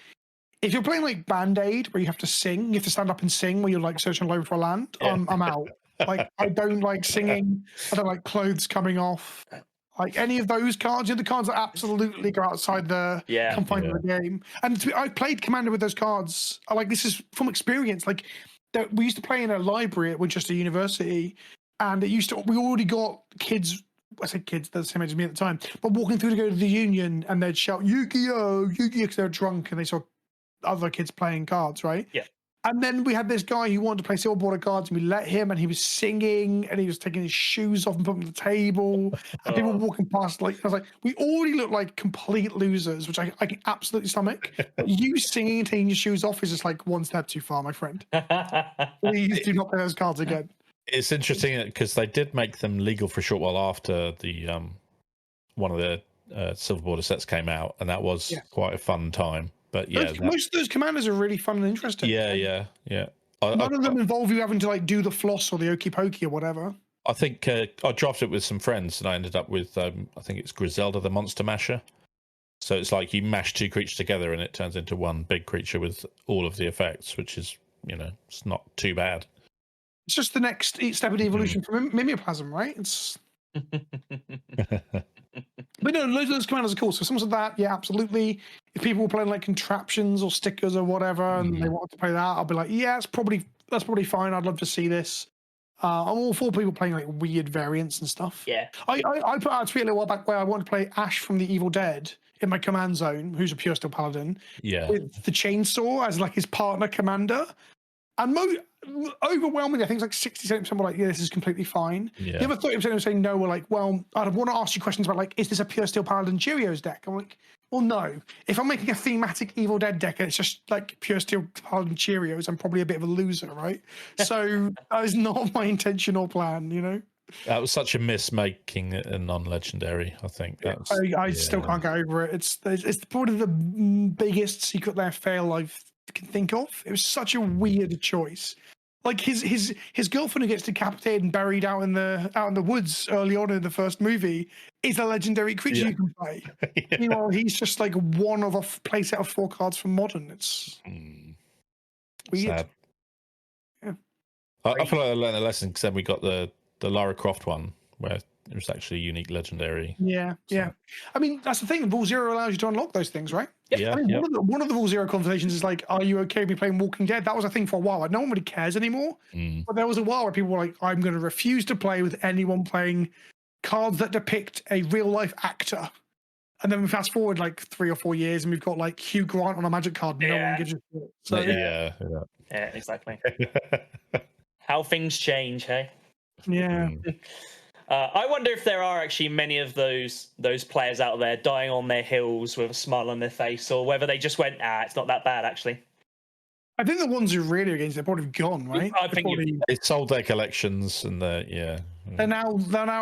If you're playing like Band-Aid, where you have to sing, you have to stand up and sing where you're like searching all over for a land, I'm out. Like, I don't like singing. I don't like clothes coming off. Like any of those cards, the cards that absolutely go outside the confines of the game. And I've played Commander with those cards. Like, this is from experience. Like, we used to play in a library at Winchester University, and we already got kids. I said kids, they're the same age as me at the time, but walking through to go to the Union, and they'd shout Yu-Gi-Oh, Yu-Gi-Oh, because they were drunk and they saw other kids playing cards, right? Yeah. And then we had this guy who wanted to play silver border cards, and we let him, and he was singing, and he was taking his shoes off and putting them on the table, and people were walking past. Like, I was like, we already look like complete losers, which I can absolutely stomach. But you singing and taking your shoes off is just like one step too far, my friend. Please do not play those cards again. It's interesting because they did make them legal for a short while after the one of the silver border sets came out, and that was quite a fun time. But yeah, most of those commanders are really fun and interesting. Yeah. None of them involve you having to like do the floss or the okey pokey or whatever. I think I drafted it with some friends, and I ended up with I think it's Griselda the Monster Masher. So it's like you mash two creatures together, and it turns into one big creature with all of the effects, which is it's not too bad. It's just the next step in the evolution from Mimeoplasm, right? It's. But no, loads of those commanders are cool. So some of that, yeah, absolutely. If people were playing like contraptions or stickers or whatever, and they wanted to play that, I'll be like, yeah, that's probably fine. I'd love to see this. I'm all for people playing like weird variants and stuff. Yeah. I put out a tweet a little while back where I wanted to play Ash from the Evil Dead in my command zone, who's a pure steel paladin. Yeah. With the chainsaw as like his partner commander. And overwhelmingly, I think it's like 60% were like, yeah, this is completely fine. Yeah. The other 30% were saying no, were like, well, I'd want to ask you questions about like, is this a pure steel paladin Cheerios deck? I'm like, well, no. If I'm making a thematic Evil Dead deck and it's just like pure steel paladin Cheerios, I'm probably a bit of a loser, right? So that is not my intention or plan, That was such a miss making it a non-legendary. I think I still can't get over it. It's probably the biggest secret lair fail I can think of. It was such a weird choice. Like his girlfriend who gets decapitated and buried out in the woods early on in the first movie is a legendary creature you can play. He's just like one of a playset of 4 cards from Modern. It's weird. Sad. Yeah. I feel like I learned a lesson because then we got the Lara Croft one where it was actually a unique legendary. Yeah. I mean, that's the thing. Rule 0 allows you to unlock those things, right? Yeah. I mean, one of the Rule 0 conversations is like, are you okay with me playing Walking Dead? That was a thing for a while. Like, no one really cares anymore. But there was a while where people were like, I'm going to refuse to play with anyone playing cards that depict a real life actor. And then we fast forward like 3 or 4 years and we've got like Hugh Grant on a Magic card. No one gives a shit. So, yeah, exactly. How things change, hey? Yeah. I wonder if there are actually many of those players out there dying on their heels with a smile on their face, or whether they just went, it's not that bad, actually. I think the ones who really against they're probably gone, right? I think they sold their collections and they're now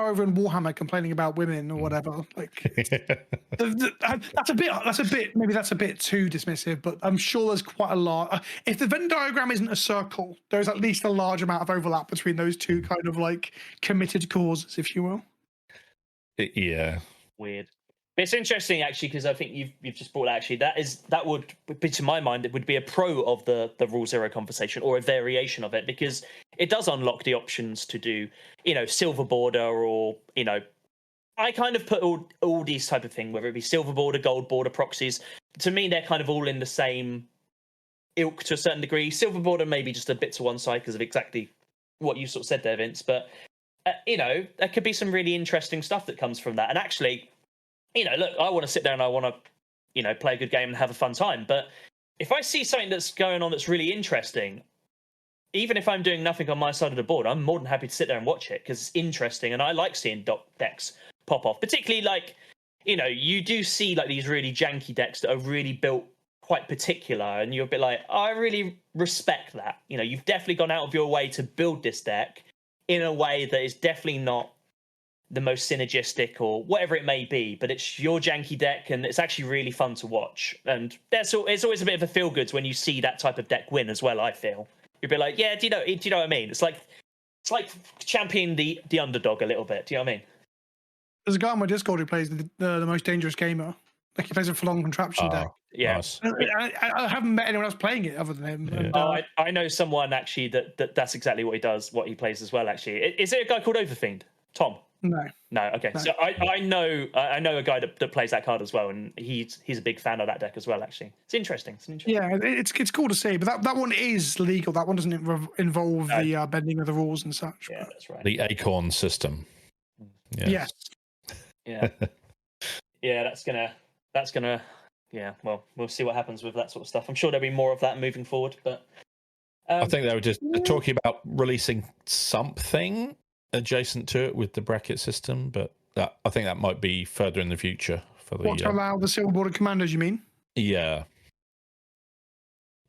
over in Warhammer complaining about women or whatever. Like that's a bit maybe that's a bit too dismissive, but I'm sure there's quite a lot. If the Venn diagram isn't a circle, there's at least a large amount of overlap between those two kind of like committed causes, if you will. Yeah. Weird. It's interesting actually because I think you've just brought actually that would be, to my mind, it would be a pro of the Rule 0 conversation or a variation of it, because it does unlock the options to do silver border or I kind of put all these type of thing, whether it be silver border, gold border, proxies. To me, they're kind of all in the same ilk to a certain degree. Silver border maybe just a bit to one side because of exactly what you sort of said there, Vince. But there could be some really interesting stuff that comes from that. And actually, look, I want to sit there and I want to, play a good game and have a fun time. But if I see something that's going on that's really interesting, even if I'm doing nothing on my side of the board, I'm more than happy to sit there and watch it because it's interesting. And I like seeing decks pop off, particularly like, you do see like these really janky decks that are really built quite particular. And you're a bit like, I really respect that. You've definitely gone out of your way to build this deck in a way that is definitely not the most synergistic or whatever it may be, but it's your janky deck and it's actually really fun to watch. And it's always a bit of a feel goods when you see that type of deck win as well. I feel you'd be like, yeah, do you know what I mean? It's like championing the underdog a little bit. Do you know what I mean? There's a guy on my Discord who plays the most dangerous gamer. Like, he plays a full-on contraption deck. Yeah, nice. I haven't met anyone else playing it other than him. Yeah. And, I know someone actually that's exactly what he does, what he plays as well. Actually, is it a guy called Overfiend? Tom? No. Okay. No. So I know a guy that plays that card as well, and he's a big fan of that deck as well. Actually, it's interesting. Yeah, it's cool to see, but that one is legal. That one doesn't involve the bending of the rules and such. Yeah, that's right. The Acorn system. Yes. Yeah. Yeah, that's gonna. Yeah, well, we'll see what happens with that sort of stuff. I'm sure there'll be more of that moving forward, but I think they were just talking about releasing something adjacent to it with the bracket system, but I think that might be further in the future for the. What, to allow the silver border commanders? You mean? Yeah.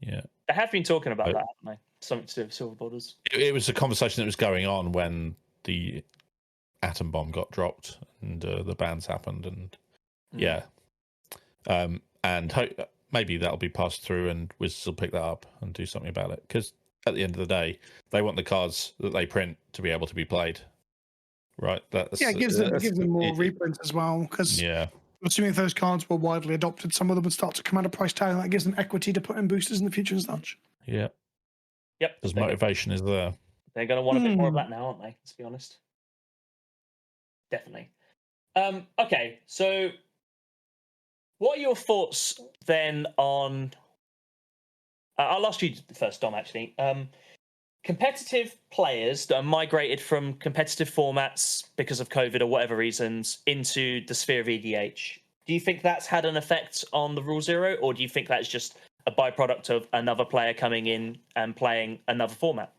They have been talking about that, haven't they? Something to do with silver borders. It was a conversation that was going on when the atom bomb got dropped and the bans happened, and and maybe that'll be passed through and Wizards will pick that up and do something about it, because at the end of the day they want the cards that they print to be able to be played, right? It gives them more reprints as well, because assuming if those cards were widely adopted, some of them would start to command a price tag, and that gives them equity to put in boosters in the future and such. Yep, because motivation is there. They're going to want a bit more of that now, aren't they? Let's be honest. Definitely. Okay, so what are your thoughts then on... I'll ask you first, Dom, actually. Competitive players that are migrated from competitive formats because of COVID or whatever reasons into the sphere of EDH, do you think that's had an effect on the Rule Zero, or do you think that's just a byproduct of another player coming in and playing another format?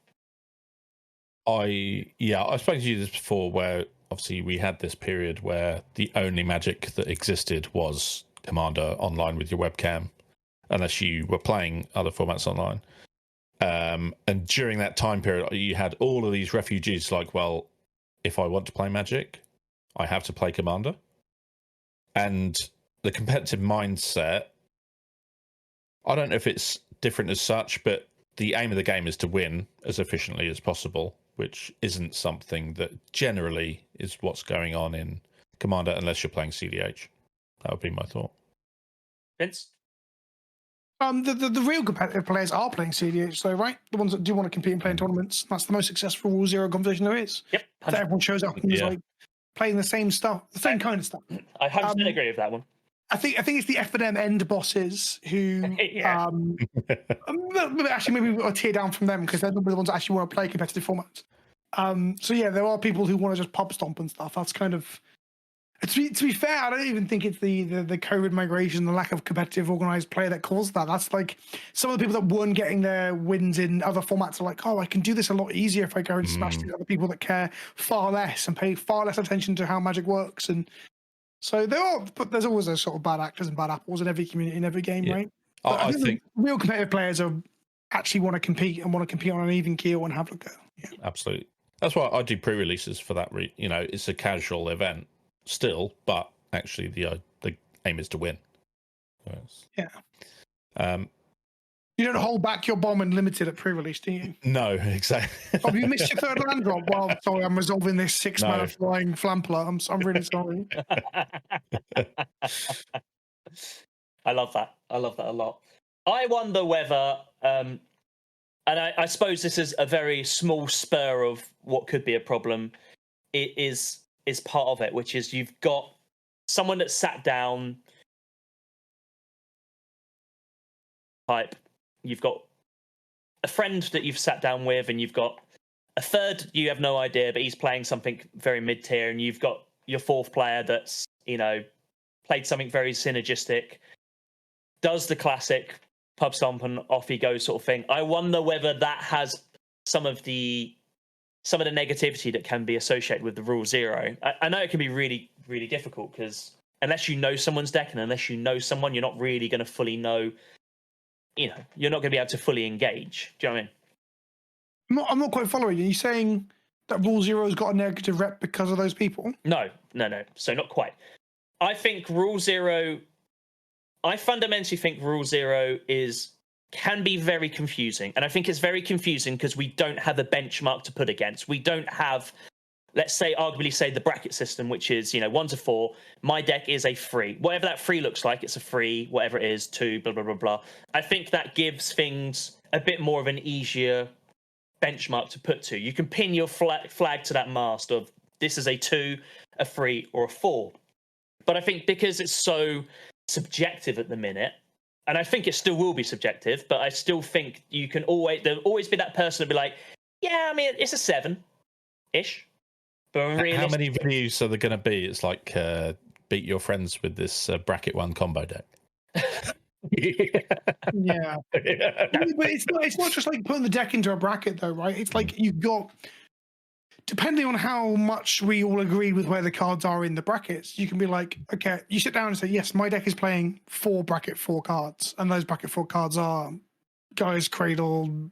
I've spoken to you this before, where obviously we had this period where the only Magic that existed was Commander online with your webcam, unless you were playing other formats online. And during that time period, you had all of these refugees like, well, if I want to play Magic, I have to play Commander. And the competitive mindset, I don't know if it's different as such, but the aim of the game is to win as efficiently as possible, which isn't something that generally is what's going on in Commander unless you're playing CDH. That would be my thought. Vince? The real competitive players are playing CDH, though, right? The ones that do want to compete and play in tournaments. That's the most successful Rule Zero competition there is. Yep. That everyone shows up and is like playing the same stuff, the same kind of stuff. I 100% agree with that one. I think it's the F&M end bosses who actually maybe we'll tear down from them, because they're not the ones that actually want to play competitive formats. So yeah, there are people who want to just pub stomp and stuff. That's kind of, to be fair, I don't even think it's the COVID migration, the lack of competitive organized play that caused that. That's like some of the people that weren't getting their wins in other formats are like, oh, I can do this a lot easier if I go and smash these other people that care far less and pay far less attention to how Magic works. And so but there's always those sort of bad actors and bad apples in every community, in every game, right? But I think real competitive players actually want to compete and want to compete on an even keel and have a go. Yeah. Absolutely. That's why I do pre-releases for that. It's a casual event still, but actually the aim is to win. Yeah. You don't hold back your bomb and limit it at pre-release, do you? No, exactly. Have you missed your third land drop? Well, sorry, I'm resolving this 6-mana flying Flampler. I'm really sorry. I love that. I love that a lot. I wonder whether, and I suppose this is a very small spur of what could be a problem. It is part of it, which is you've got someone that sat down type. You've got a friend that you've sat down with, and you've got a third you have no idea, but he's playing something very mid-tier, and you've got your fourth player that's, played something very synergistic, does the classic pub stomp and off he goes sort of thing. I wonder whether that has some of the negativity that can be associated with the Rule Zero. I know it can be really, really difficult, because unless you know someone's deck and unless you know someone, you're not really going to fully know. You're not going to be able to fully engage. Do you know what I mean? I'm not quite following you. You're saying that Rule Zero's got a negative rep because of those people? No. So not quite. I think Rule Zero. I fundamentally think Rule Zero can be very confusing, and I think it's very confusing because we don't have a benchmark to put against. We don't have, let's say, arguably say the bracket system, which is 1 to 4. My deck is a 3. Whatever that 3 looks like, it's a 3. Whatever it is, 2. Blah blah blah blah. I think that gives things a bit more of an easier benchmark to put to. You can pin your flag to that mast of this is a 2, a 3, or a 4. But I think because it's so subjective at the minute, and I think it still will be subjective, but I still think there'll always be that person to be like, yeah, I mean, it's a 7-ish. But really, how many videos are there going to be? It's like beat your friends with this bracket 1 combo deck. Yeah. But it's not just like putting the deck into a bracket though, right? It's like you've got, depending on how much we all agree with where the cards are in the brackets, you can be like, okay, you sit down and say, yes, my deck is playing 4 bracket 4 cards, and those bracket 4 cards are Gaia's Cradle,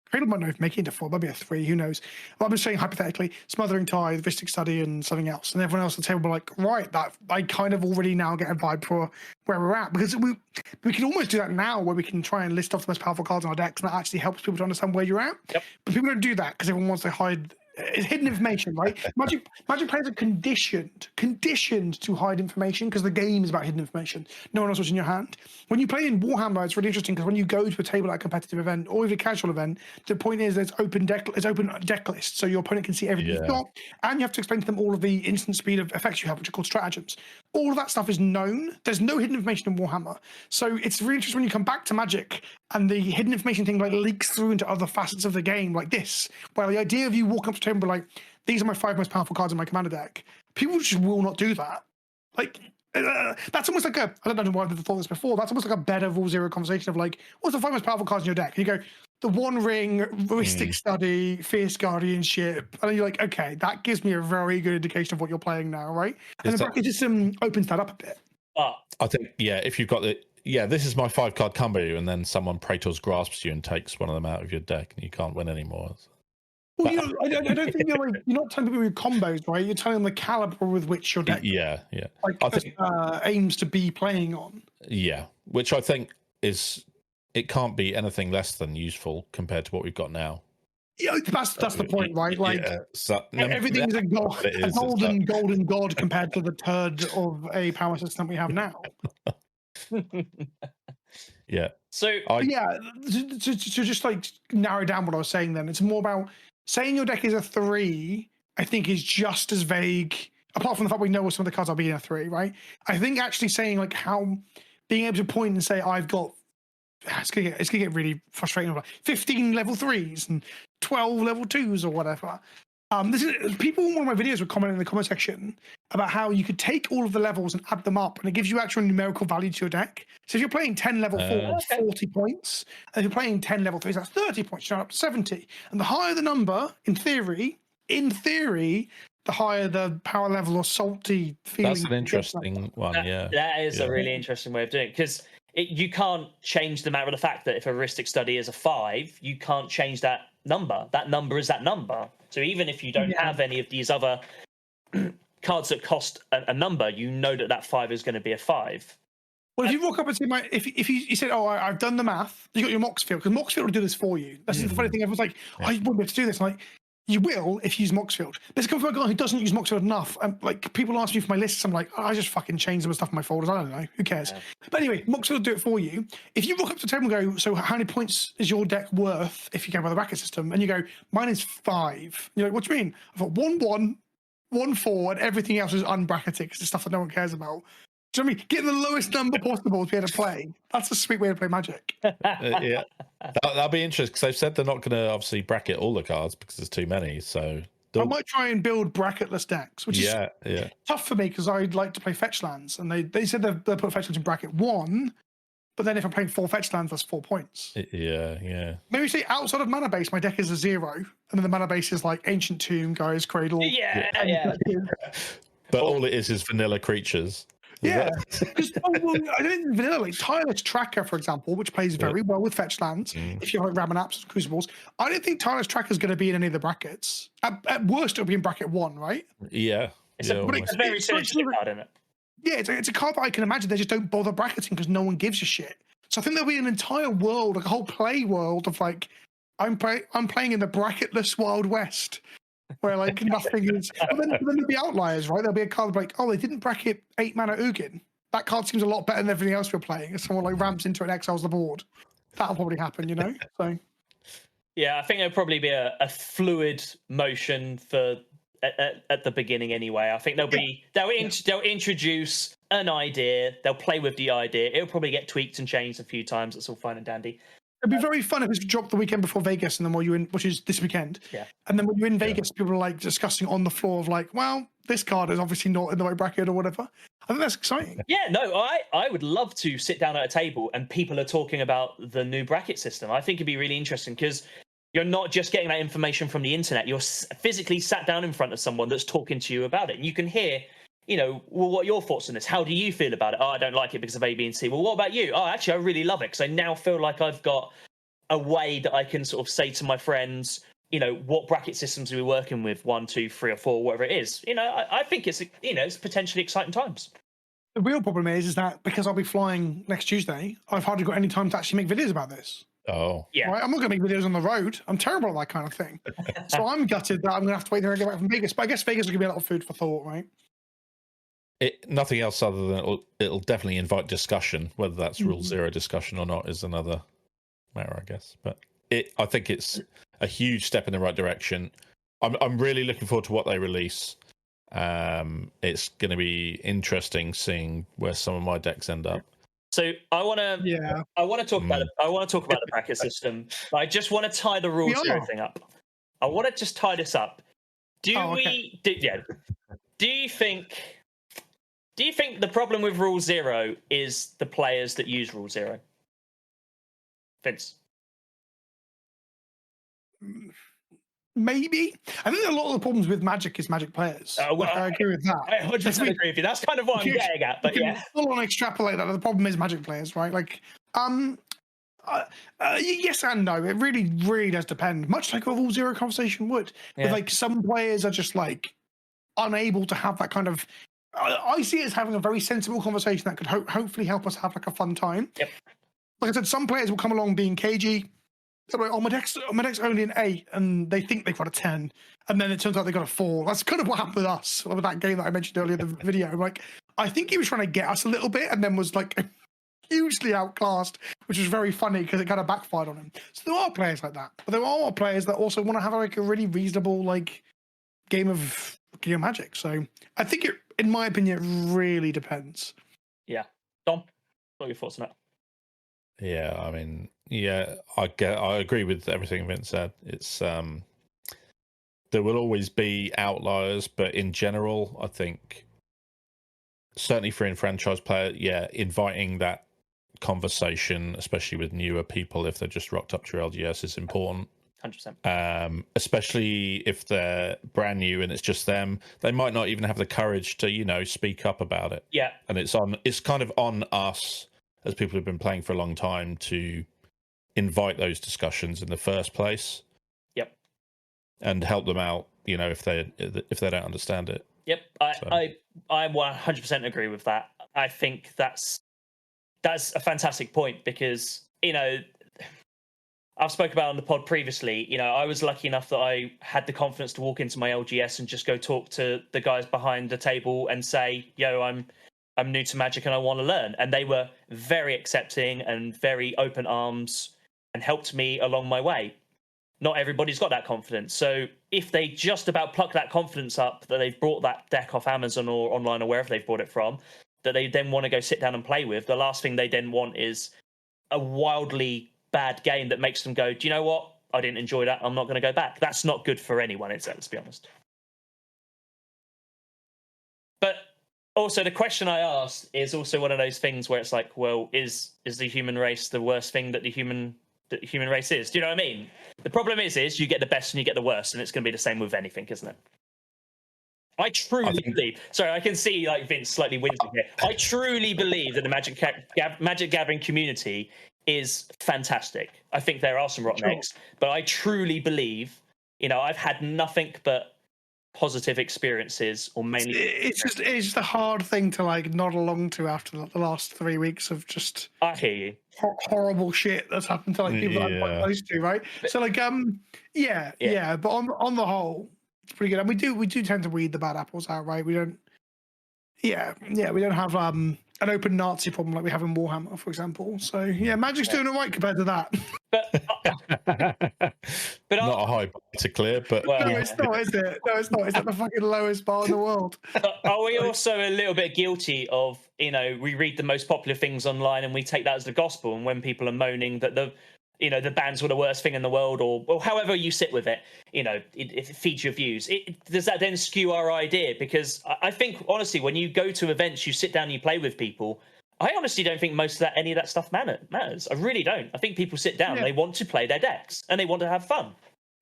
Cradle might not make it into 4, maybe a 3, who knows. Well, I'm just saying hypothetically, Smothering Tithe, Vistic Study, and something else. And everyone else at the table will be like, right, that I kind of already now get a vibe for where we're at. Because we can almost do that now, where we can try and list off the most powerful cards in our decks, and that actually helps people to understand where you're at. Yep. But people don't do that because everyone wants to hide. It's hidden information, right? Magic players are conditioned to hide information because the game is about hidden information. No one knows what's in your hand. When you play in Warhammer, it's really interesting because when you go to a table at a competitive event or even a casual event, the point is there's open deck lists, so your opponent can see everything you've got, and you have to explain to them all of the instant speed of effects you have, which are called stratagems. All of that stuff is known. There's no hidden information in Warhammer, so it's really interesting when you come back to Magic and the hidden information thing like leaks through into other facets of the game, like this, where the idea of you walking up to the table and be like, these are my 5 most powerful cards in my commander deck. People just will not do that. Like, that's almost like I don't know why I've thought this before. That's almost like a better Rule Zero conversation of like, what's the 5 most powerful cards in your deck? And you go, the One Ring, Ristic Study, Fierce Guardianship. And then you're like, okay, that gives me a very good indication of what you're playing now, right? And the bracket system opens that up a bit. I think, if you've got this is my 5-card combo, and then someone Praetor's grasps you and takes one of them out of your deck, and you can't win anymore. Well, I don't think you're not telling people your combos, right? You're telling them the caliber with which your deck aims to be playing on. Yeah, which I think it can't be anything less than useful compared to what we've got now. Yeah, that's the point, right? Like everything's a golden god compared to the turd of a power system we have now. Yeah. So to just like narrow down what I was saying, then it's more about saying your deck is a 3. I think is just as vague, apart from the fact we know what some of the cards are being a 3, right? I think actually saying like how being able to point and say I've got it's gonna get really frustrating. Like 15 level 3s and 12 level 2s or whatever. People in one of my videos were commenting in the comment section about how you could take all of the levels and add them up, and it gives you actual numerical value to your deck. So if you're playing 10 level 4, 40 points, and if you're playing 10 level 3s, that's 30 points. You're up to 70. And the higher the number, in theory, the higher the power level or salty feeling. That's an interesting one, That is a really interesting way of doing it, because you can't change the matter of the fact that if a heuristic study is a 5, you can't change that number. That number is that number. So even if you don't have any of these other cards that cost a number, you know that 5 is going to be a 5. Well, if you walk up and say, if you said, "Oh, I've done the math," you got your Moxfield, because Moxfield will do this for you. That's the funny thing. Everyone's like, "I wouldn't be able to do this." I'm like, you will if you use Moxfield. This comes from a guy who doesn't use Moxfield enough. And like people ask me for my lists, I'm like, I just fucking change some stuff in my folders. I don't know. Who cares? Yeah. But anyway, Moxfield will do it for you. If you walk up to the table and go, so how many points is your deck worth if you go by the bracket system? And you go, mine is 5. And you're like, what do you mean? I've got 1-1, 1-4, and everything else is unbracketed because it's stuff that no one cares about. Do you know what I mean? Getting the lowest number possible to be able to play. That's a sweet way to play Magic. Yeah. That'll be interesting because they've said they're not going to obviously bracket all the cards because there's too many. So I might try and build bracketless decks, which is tough for me because I'd like to play fetch lands. And they said they'll put fetch lands in bracket 1, but then if I'm playing 4 fetch lands, that's 4 points. Yeah. Maybe say outside of mana base, my deck is a 0, and then the mana base is like Ancient Tomb, Gaia's Cradle. Yeah. But all it is vanilla creatures. Yeah, because I don't think vanilla, like Tireless Tracker, for example, which plays very well with fetch lands. If you have like Ramen Apps and Crucibles, I don't think Tireless Tracker is going to be in any of the brackets. At worst, it'll be in bracket 1, right? Yeah. It's a very synergistic card, isn't it? Yeah, it's a card that I can imagine they just don't bother bracketing because no one gives a shit. So I think there'll be an entire world, like a whole play world of like, I'm playing in the bracketless Wild West, where like nothing is. But then there'll be outliers, right? There'll be a card like, oh, they didn't bracket 8 mana Ugin. That card seems a lot better than everything else we're playing. If someone like ramps into it and exiles the board, that'll probably happen, you know. So yeah, I think there'll probably be a fluid motion for at the beginning anyway. I think they'll introduce an idea, they'll play with the idea. It'll probably get tweaked and changed a few times. It's all fine and dandy. it'd be very fun if it's dropped the weekend before Vegas, and then while you're in, which is this weekend. Yeah. And then when you're in Vegas, people are like discussing on the floor of like, well, this card is obviously not in the right bracket or whatever. I think that's exciting. Yeah, no, I would love to sit down at a table and people are talking about the new bracket system. I think it'd be really interesting because you're not just getting that information from the internet. You're physically sat down in front of someone that's talking to you about it. And you can hear, well, what are your thoughts on this? How do you feel about it? Oh, I don't like it because of A, B, and C. Well, what about you? Oh, actually, I really love it because I now feel like I've got a way that I can sort of say to my friends, what bracket systems are we working with? 1, 2, 3, or 4, whatever it is. I think it's, it's potentially exciting times. The real problem is that because I'll be flying next Tuesday, I've hardly got any time to actually make videos about this. Oh. Yeah. Right? I'm not going to make videos on the road. I'm terrible at that kind of thing. So I'm gutted that I'm going to have to wait until I get back from Vegas. But I guess Vegas will give me a lot of food for thought, right? Nothing else other than it'll definitely invite discussion. Whether that's Rule Zero discussion or not is another matter, I guess. But I think it's a huge step in the right direction. I'm really looking forward to what they release. It's going to be interesting seeing where some of my decks end up. So I want to talk about the bracket system. I just want to tie the Rule Zero thing up. I want to just tie this up. Do you think the problem with Rule Zero is the players that use Rule Zero? Vince? Maybe. I think a lot of the problems with Magic is Magic players. I agree with that. I 100% agree with you. That's kind of what I'm getting at. But yeah, full on extrapolate that. The problem is Magic players, right? Like, yes and no. It really, really does depend. Much like a Rule Zero conversation would. Yeah. But like some players are just like unable to have that kind of. I see it as having a very sensible conversation that could hopefully help us have like a fun time. Yep. Like I said, some players will come along being cagey. So like, my deck's only an 8, and they think they've got a 10, and then it turns out they got a 4. That's kind of what happened with us with that game that I mentioned earlier in the video. Like, I think he was trying to get us a little bit, and then was like hugely outclassed, which was very funny because it kind of backfired on him. So there are players like that, but there are players that also want to have like a really reasonable like game of Magic. So I think it, in my opinion, it really depends. Yeah, Dom, what are your thoughts on that? Yeah, I mean, I agree with everything Vince said. It's there will always be outliers, but in general, I think certainly for enfranchised player, inviting that conversation, especially with newer people, if they're just rocked up to your LGS, is important. 100%. Especially if they're brand new and it's just them, they might not even have the courage to, speak up about it. Yeah, and it's kind of on us as people who've been playing for a long time to invite those discussions in the first place. Yep. And help them out, if they don't understand it. Yep. I 100% agree with that. I think that's a fantastic point because, I've spoke about on the pod previously, I was lucky enough that I had the confidence to walk into my LGS and just go talk to the guys behind the table and say, yo, I'm new to Magic and I want to learn. And they were very accepting and very open arms and helped me along my way. Not everybody's got that confidence. So if they just about pluck that confidence up that they've brought that deck off Amazon or online or wherever they've bought it from, that they then want to go sit down and play with, the last thing they then want is a wildly bad game that makes them go, do you know what? I didn't enjoy that. I'm not going to go back. That's not good for anyone, is it? Let's be honest. But also, the question I asked is also one of those things where it's like, well, is the human race the worst thing that the human race is? Do you know what I mean? The problem is you get the best and you get the worst, and it's going to be the same with anything, isn't it? I truly believe. Sorry, I can see like Vince slightly wincing here. I truly believe that the Magic Gathering community is fantastic. I think there are some rotten eggs, but I truly believe. I've had nothing but positive experiences, or mainly. It's just a hard thing to like nod along to after the last 3 weeks of just. I hear you. Horrible shit that's happened to like people that I'm quite close to, right? So like, yeah. But on the whole, it's pretty good, and we do tend to weed the bad apples out, right? We don't. Yeah, we don't have an open Nazi problem like we have in Warhammer, for example. So yeah, Magic's doing all right compared to that. But not a high bar to clear, but no, it's not, is it? No, it's not. It's like the fucking lowest bar in the world. Are we also a little bit guilty of, we read the most popular things online and we take that as the gospel, and when people are moaning that the bands were the worst thing in the world, or however you sit with it, it feeds your views. Does that then skew our idea? Because I think, honestly, when you go to events, you sit down and you play with people, I honestly don't think any of that stuff matters. I really don't. I think people sit down, they want to play their decks, and they want to have fun,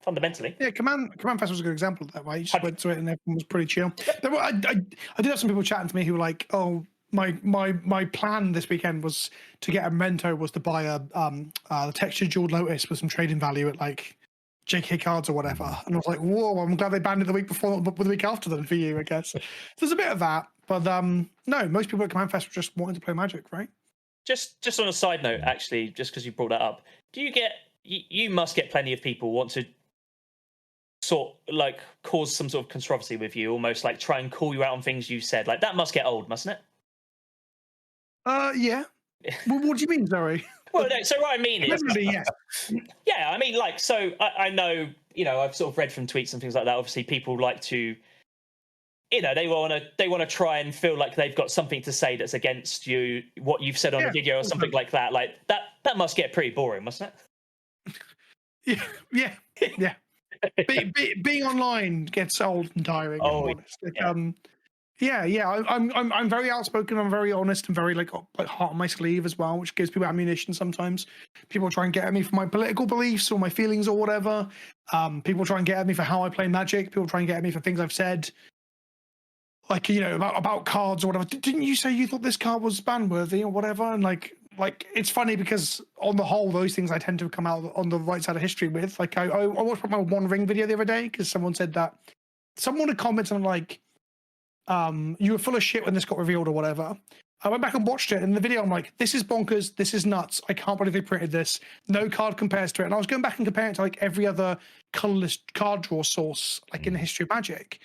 fundamentally. Yeah, Command Fest was a good example of that, right? You just went to it and everyone was pretty chill. I did have some people chatting to me who were like, oh, my plan this weekend was to get a memento, was to buy a textured Jeweled Lotus with some trading value at like JK cards or whatever. And I was like, whoa, I'm glad they banned it the week before, but the week after then for you, I guess. So there's a bit of that. But no, most people at Command Fest were just wanting to play Magic, right? Just on a side note, actually, just because you brought that up, you must get plenty of people want to cause some sort of controversy with you, almost like try and call you out on things you've said. Like, that must get old, mustn't it? Yeah. Well, what do you mean, sorry? Well, no, so what I mean is, yes. Yeah, I mean, like, so I know, I've sort of read from tweets and things like that. Obviously, people like to, they want to try and feel like they've got something to say that's against you, what you've said on the video or something like that. Like that must get pretty boring, mustn't it? Yeah. Being online gets old and tiring. Oh, I'm very outspoken. I'm very honest and very like heart on my sleeve as well, which gives people ammunition. Sometimes people try and get at me for my political beliefs or my feelings or whatever. People try and get at me for how I play Magic. People try and get at me for things I've said, like about cards or whatever. Didn't you say you thought this card was ban worthy or whatever? And like it's funny because on the whole, those things I tend to come out on the right side of history with. Like I watched my One Ring video the other day because someone said that someone had commented on like, you were full of shit when this got revealed or whatever. I went back and watched it, and in the video I'm like, this is bonkers, this is nuts, I can't believe they printed this, no card compares to it. And I was going back and comparing it to like every other colorless card draw source like in the history of Magic,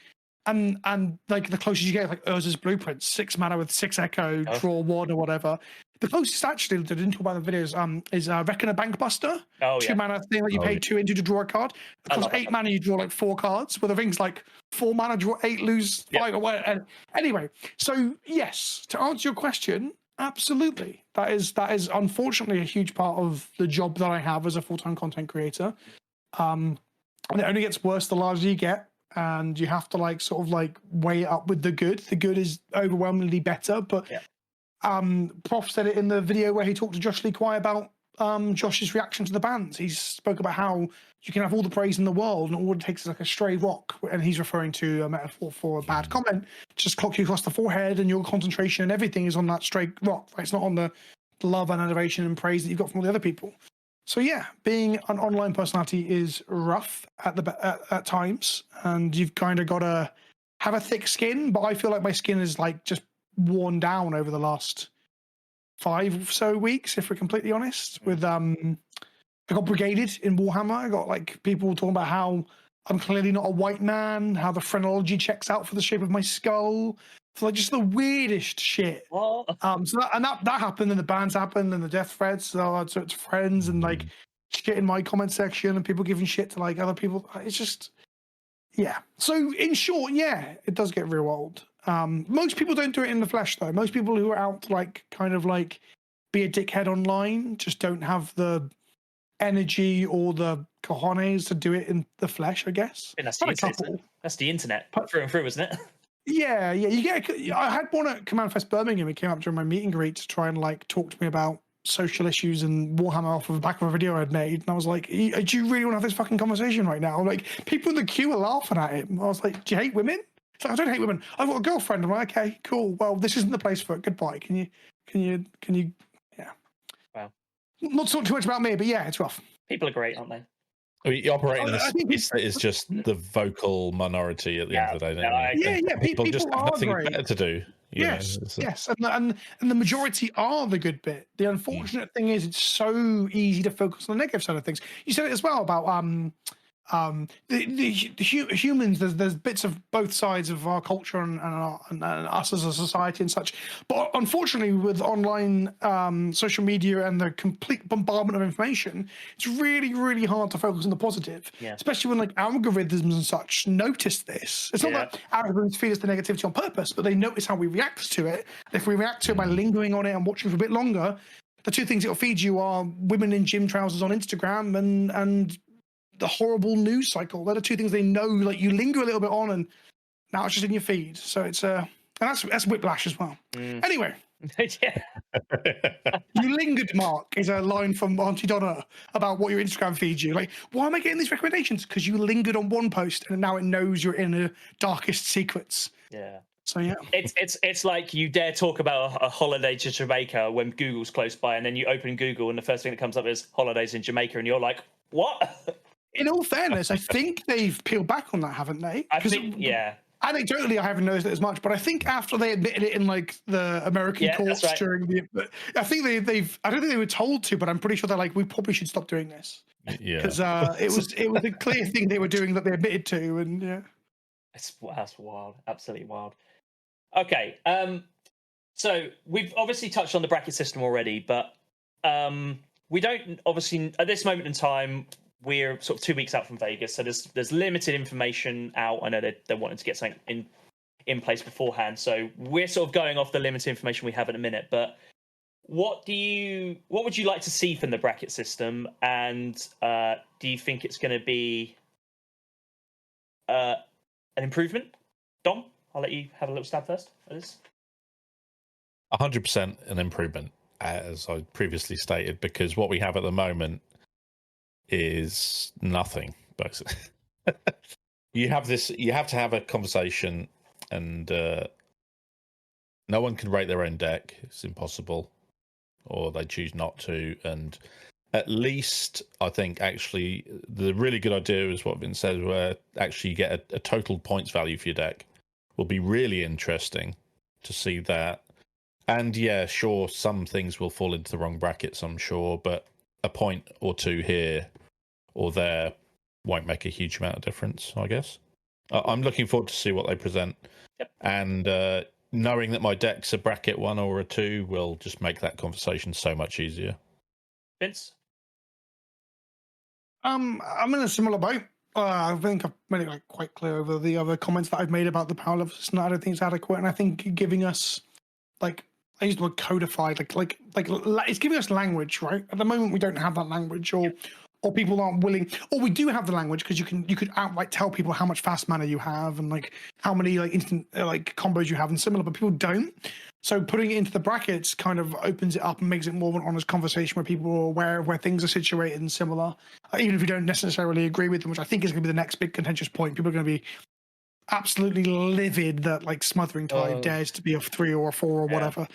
and like the closest you get like Urza's Blueprint, 6 mana with 6 echo, draw 1 or whatever. The closest actually that I didn't talk about the videos is Reckoner Bankbuster. 2 mana thing that you pay 2 into to draw a card. It costs 8 mana, you draw like 4 cards. Where the thing's like 4 mana, draw 8, lose 5 or whatever. Anyway, so yes, to answer your question, absolutely. That is unfortunately a huge part of the job that I have as a full-time content creator. And it only gets worse the larger you get. And you have to like sort of like weigh it up with the good. The good is overwhelmingly better, but Prof said it in the video where he talked to Josh Lee Kwai about Josh's reaction to the bans. He spoke about how you can have all the praise in the world and all it takes is like a stray rock, and he's referring to a metaphor for a bad comment, just clock you across the forehead and your concentration and everything is on that stray rock. Right? It's not on the love and adoration and praise that you've got from all the other people. So yeah, being an online personality is rough at times, and you've kind of got to have a thick skin. But I feel like my skin is like just worn down over the last 5 or so weeks, if we're completely honest. With I got brigaded in Warhammer. I got like people talking about how I'm clearly not a white man, how the phrenology checks out for the shape of my skull. So like just the weirdest shit. So that happened, and the bans happened, and the death threats. So it's friends and like shit in my comment section, and people giving shit to like other people. It's just So in short, it does get real old. Most people don't do it in the flesh though. Most people who are out to like kind of like be a dickhead online just don't have the energy or the cojones to do it in the flesh, I guess. And that's the internet through and through, isn't it? Yeah. I had one at Command Fest Birmingham. He came up during my meet and greet to try and like talk to me about social issues and Warhammer off of the back of a video I'd made. And I was like, do you really want to have this fucking conversation right now? Like, people in the queue are laughing at him. I was like, do you hate women? It's like, I don't hate women. I've got a girlfriend. I'm like, okay, cool. Well, this isn't the place for it. Goodbye. Can you? Yeah. Wow. Not talk too much about me, but yeah, it's rough. People are great, aren't they? I mean, you operate in I this think space that is just the vocal minority at the end of the day. Don't you? Yeah. People just have are nothing great. better to do. Yes, and the majority are the good bit. The unfortunate thing is, it's so easy to focus on the negative side of things. You said it as well about the humans. There's bits of both sides of our culture and us as a society and such. But unfortunately, with online social media and the complete bombardment of information, it's really, really hard to focus on the positive. Yeah. Especially when like algorithms and such notice this. It's not that algorithms feed us the negativity on purpose, but they notice how we react to it. If we react to it by lingering on it and watching for a bit longer, the two things it'll feed you are women in gym trousers on Instagram and the horrible news cycle. They're the two things they know, like you linger a little bit on and now it's just in your feed. So it's and that's whiplash as well. Anyway. Yeah. You lingered, Mark, is a line from Auntie Donna about what your Instagram feeds you. Like, why am I getting these recommendations? Because you lingered on one post and now it knows you're in a darkest secrets. Yeah. So yeah. It's like you dare talk about a holiday to Jamaica when Google's close by, and then you open Google and the first thing that comes up is holidays in Jamaica, and you're like, what? In all fairness, I think they've peeled back on that, haven't they? I think, yeah. Anecdotally, I haven't noticed it as much, but I think after they admitted it in like the American courts during I think they've. I don't think they were told to, but I'm pretty sure they're like, we probably should stop doing this. Yeah, because it was a clear thing they were doing that they admitted to, and yeah, that's wild, absolutely wild. Okay, so we've obviously touched on the bracket system already, but we don't obviously at this moment in time. We're sort of 2 weeks out from Vegas, so there's limited information out. I know they're wanting to get something in place beforehand, so we're sort of going off the limited information we have in a minute. But what would you like to see from the bracket system, and do you think it's going to be an improvement? Dom, I'll let you have a little stab first at this. 100% an improvement, as I previously stated, because what we have at the moment is nothing, basically. You have to have a conversation, and no one can rate their own deck. It's impossible, or they choose not to. And at least I think actually the really good idea is what Vince said, where actually you get a total points value for your deck. Will be really interesting to see that. And yeah, sure, some things will fall into the wrong brackets, I'm sure, but a point or two here or there won't make a huge amount of difference, I guess. I'm looking forward to see what they present. Yep. And knowing that my deck's a bracket 1 or a 2 will just make that conversation so much easier. Vince? I'm in a similar boat. I think I've made it quite clear over the other comments that I've made about the power level system. I don't think it's adequate, and I think giving us I use the word codified, it's giving us language, right? At the moment, we don't have that language, or people aren't willing, or we do have the language because you could outright tell people how much fast mana you have and how many instant combos you have and similar, but people don't. So putting it into the brackets kind of opens it up and makes it more of an honest conversation where people are aware of where things are situated and similar, even if you don't necessarily agree with them, which I think is going to be the next big contentious point. People are going to be absolutely livid that Smothering Tide dares to be a 3 or a 4 or whatever.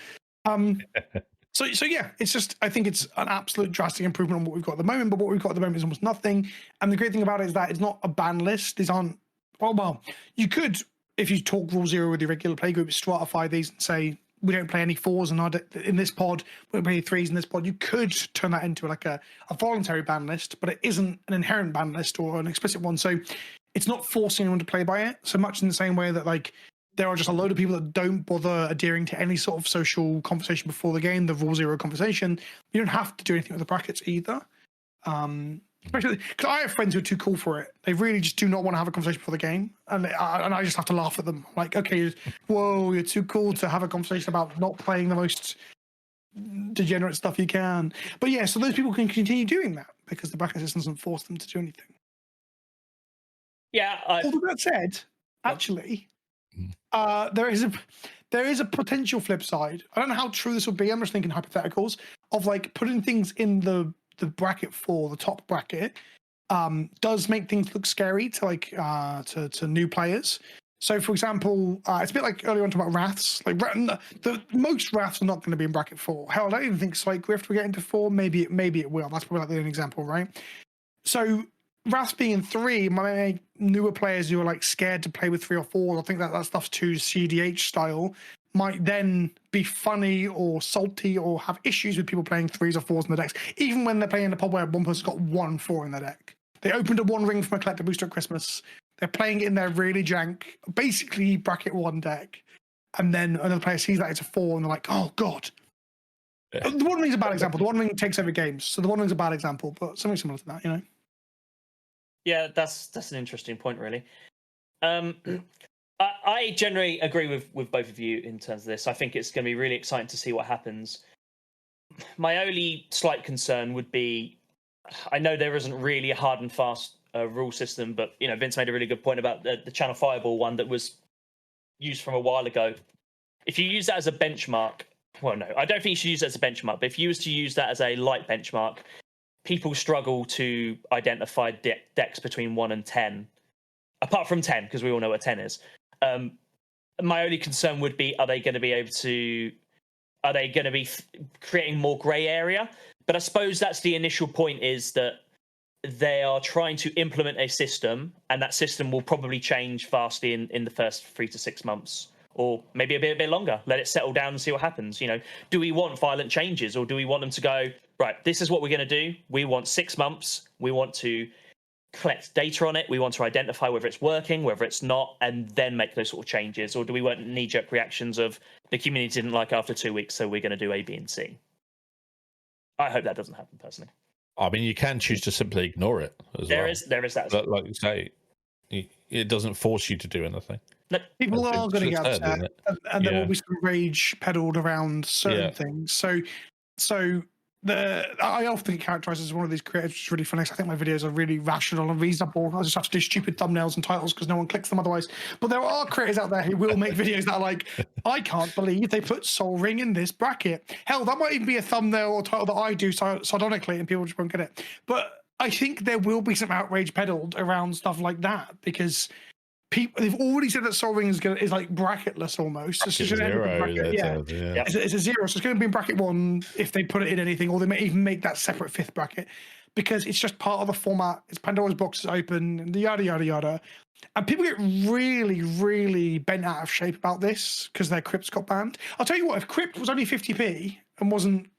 So yeah, it's just, I think it's an absolute drastic improvement on what we've got at the moment, but what we've got at the moment is almost nothing. And the great thing about it is that it's not a ban list. These aren't, well, you could, if you talk Rule Zero with your regular playgroup, stratify these and say, we don't play any 4s in this pod, we don't play any 3s in this pod. You could turn that into a voluntary ban list, but it isn't an inherent ban list or an explicit one. So it's not forcing anyone to play by it so much, in the same way that there are just a load of people that don't bother adhering to any sort of social conversation before the game, the Rule Zero conversation. You don't have to do anything with the brackets either. Especially because I have friends who are too cool for it. They really just do not want to have a conversation before the game. And I just have to laugh at them. Like, okay, whoa, you're too cool to have a conversation about not playing the most degenerate stuff you can. But yeah, so those people can continue doing that because the bracket system doesn't force them to do anything. Yeah. All that said, actually, there is a potential flip side. I don't know how true this will be. I'm just thinking hypotheticals of putting things in the bracket 4, the top bracket, does make things look scary to to new players. So, for example, it's a bit like earlier on talking about Wraths. Like the most Wraths are not going to be in bracket 4. Hell, I don't even think Slate Grift will get into 4. Maybe it will. That's probably like the only example, right? So Wraths being in 3 might make newer players who are like scared to play with 3 or 4. I think that stuff's too CDH style. Might then be funny or salty or have issues with people playing 3s or 4s in the decks, even when they're playing in a pod where one person's got 1 4 in their deck. They opened a 1 ring from a collector booster at Christmas. They're playing it in their really jank, basically bracket 1 deck. And then another player sees that it's a 4 and they're like, oh, God. Yeah. The 1 ring's a bad example. The 1 ring takes every game. So the 1 ring's a bad example, but something similar to that, you know? Yeah, that's an interesting point, really. I generally agree with both of you in terms of this. I think it's going to be really exciting to see what happens. My only slight concern would be, I know there isn't really a hard and fast rule system, but Vince made a really good point about the Channel Fireball one that was used from a while ago. If you use that as a benchmark, well, no, I don't think you should use that as a benchmark, but if you was to use that as a light benchmark, people struggle to identify decks between 1 and 10, apart from 10, because we all know what 10 is. My only concern would be, are they going to be creating more grey area? But I suppose that's the initial point, is that they are trying to implement a system, and that system will probably change vastly in the first 3 to 6 months, or maybe a bit longer. Let it settle down and see what happens. Do we want violent changes, or do we want them to go, right, this is what we're going to do. We want 6 months. We want to collect data on it. We want to identify whether it's working, whether it's not, and then make those sort of changes. Or do we want knee-jerk reactions of the community didn't like after 2 weeks, so we're going to do A, B, and C? I hope that doesn't happen, personally. I mean, you can choose to simply ignore it as well. There is that. But like you say, it doesn't force you to do anything. No, people are going to get upset, and there will be some rage peddled around certain things. So I often get characterized as one of these creators, which is really funny. I think my videos are really rational and reasonable. I just have to do stupid thumbnails and titles because no one clicks them otherwise. But there are creators out there who will make videos that are like, I can't believe they put Sol Ring in this bracket. Hell, that might even be a thumbnail or title that I do sardonically and people just won't get it. But I think there will be some outrage peddled around stuff like that, because they've already said that Sol Ring is like bracketless almost. It's a 0. It's a 0, so it's going to be in bracket 1 if they put it in anything, or they may even make that separate 5th bracket, because it's just part of the format. It's Pandora's box is open, and yada yada yada. And people get really, really bent out of shape about this because their crypts got banned. I'll tell you what, if crypt was only 50p and wasn't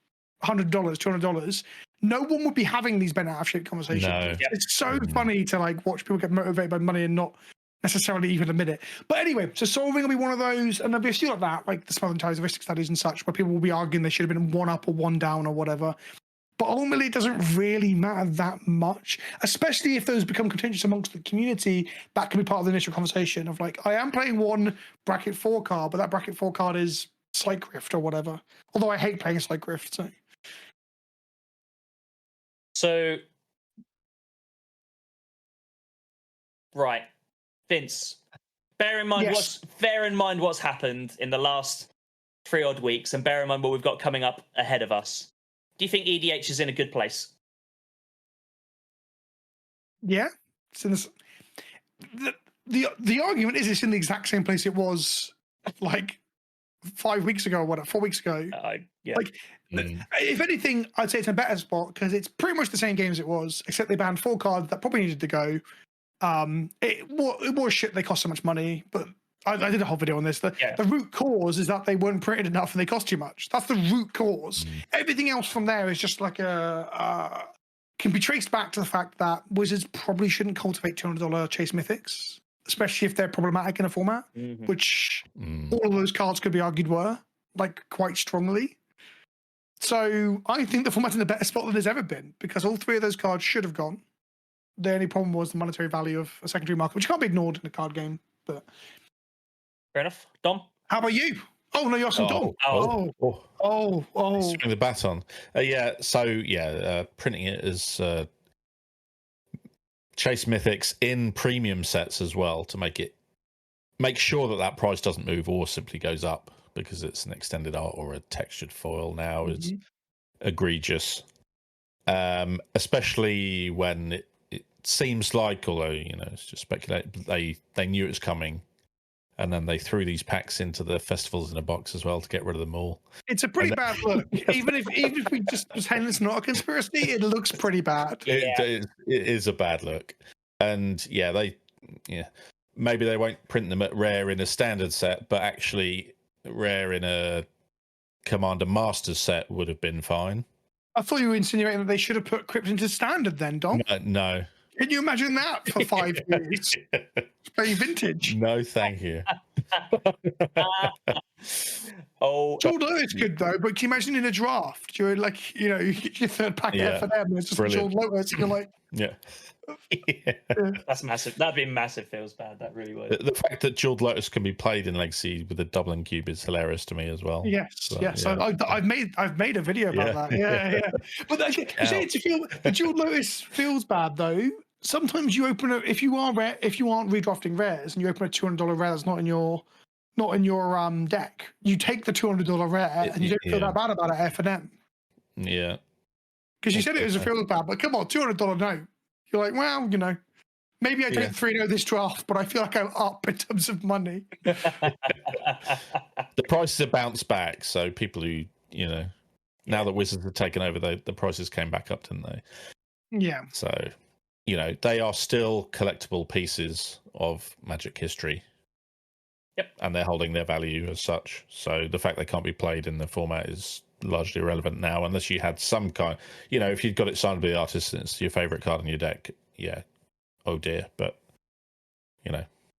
$100, $200, no one would be having these bent out of shape conversations. No. It's so funny to like watch people get motivated by money and not necessarily even admit it. But anyway, so Sol Ring will be one of those, and there'll be a few like that, like the Smothering Ties, Heuristic Studies and such, where people will be arguing they should have been 1 up or 1 down or whatever. But ultimately, it doesn't really matter that much, especially if those become contentious amongst the community. That can be part of the initial conversation of like, I am playing 1 bracket 4 card, but that bracket 4 card is Slate Grift or whatever. Although I hate playing Slate Grift, So, right. Vince, bear in mind what's happened in the last 3 odd weeks, and bear in mind what we've got coming up ahead of us. Do you think EDH is in a good place? Yeah, it's in this. The argument is it's in the exact same place it was like 5 weeks ago or whatever, 4 weeks ago. If anything, I'd say it's in a better spot because it's pretty much the same game as it was, except they banned 4 cards that probably needed to go. It was shit. They cost so much money, but I did a whole video on this. The root cause is that they weren't printed enough and they cost too much. That's the root cause. Everything else from there is just like can be traced back to the fact that Wizards probably shouldn't cultivate $200 chase mythics, especially if they're problematic in a format, which all of those cards could be argued were, like, quite strongly. So I think the format's in a better spot than there's ever been, because all 3 of those cards should have gone. The only problem was the monetary value of a secondary market, which can't be ignored in a card game. But fair enough. Dom? How about you? Oh, no, you're asking Dom. Swing the baton. Printing it as Chase Mythics in premium sets as well to make sure that price doesn't move or simply goes up because it's an extended art or a textured foil now is egregious. Especially when it seems like, although it's just speculate, they knew it was coming and then they threw these packs into the festivals in a box as well to get rid of them all. It's a pretty bad look. Even if we just pretend it's not a conspiracy, it looks pretty bad. It is a bad look, and maybe they won't print them at rare in a standard set, but actually rare in a Commander Masters set would have been fine. I thought you were insinuating that they should have put Crypt into standard then, Dom. No. Can you imagine that for 5 years? Play vintage. No, thank you. George Lotus good though, but can you imagine in a draft? You're like, you get your third pack of F&M, it's just George Lotus, and you're like, That's massive. That'd be massive. Feels bad. That really would. The fact that George Lotus can be played in Legacy with a Dublin cube is hilarious to me as well. Yes. I've made a video about that. Yeah. But the George Lotus feels bad though. Sometimes you open if you aren't redrafting rares and you open a $200 rare that's not in your deck, you take the $200 rare and you don't feel that bad about it. F&M. Yeah. Because you said it was a feels bad, but come on, $200 note. You're like, well, maybe I don't 3-0 this draft, but I feel like I'm up in terms of money. The prices have bounced back, so people who now that Wizards have taken over, the prices came back up, didn't they? Yeah. So. They are still collectible pieces of Magic history. Yep. And they're holding their value as such. So the fact they can't be played in the format is largely irrelevant now, unless you had some kind, if you'd got it signed by the artist and it's your favourite card in your deck, oh dear. But,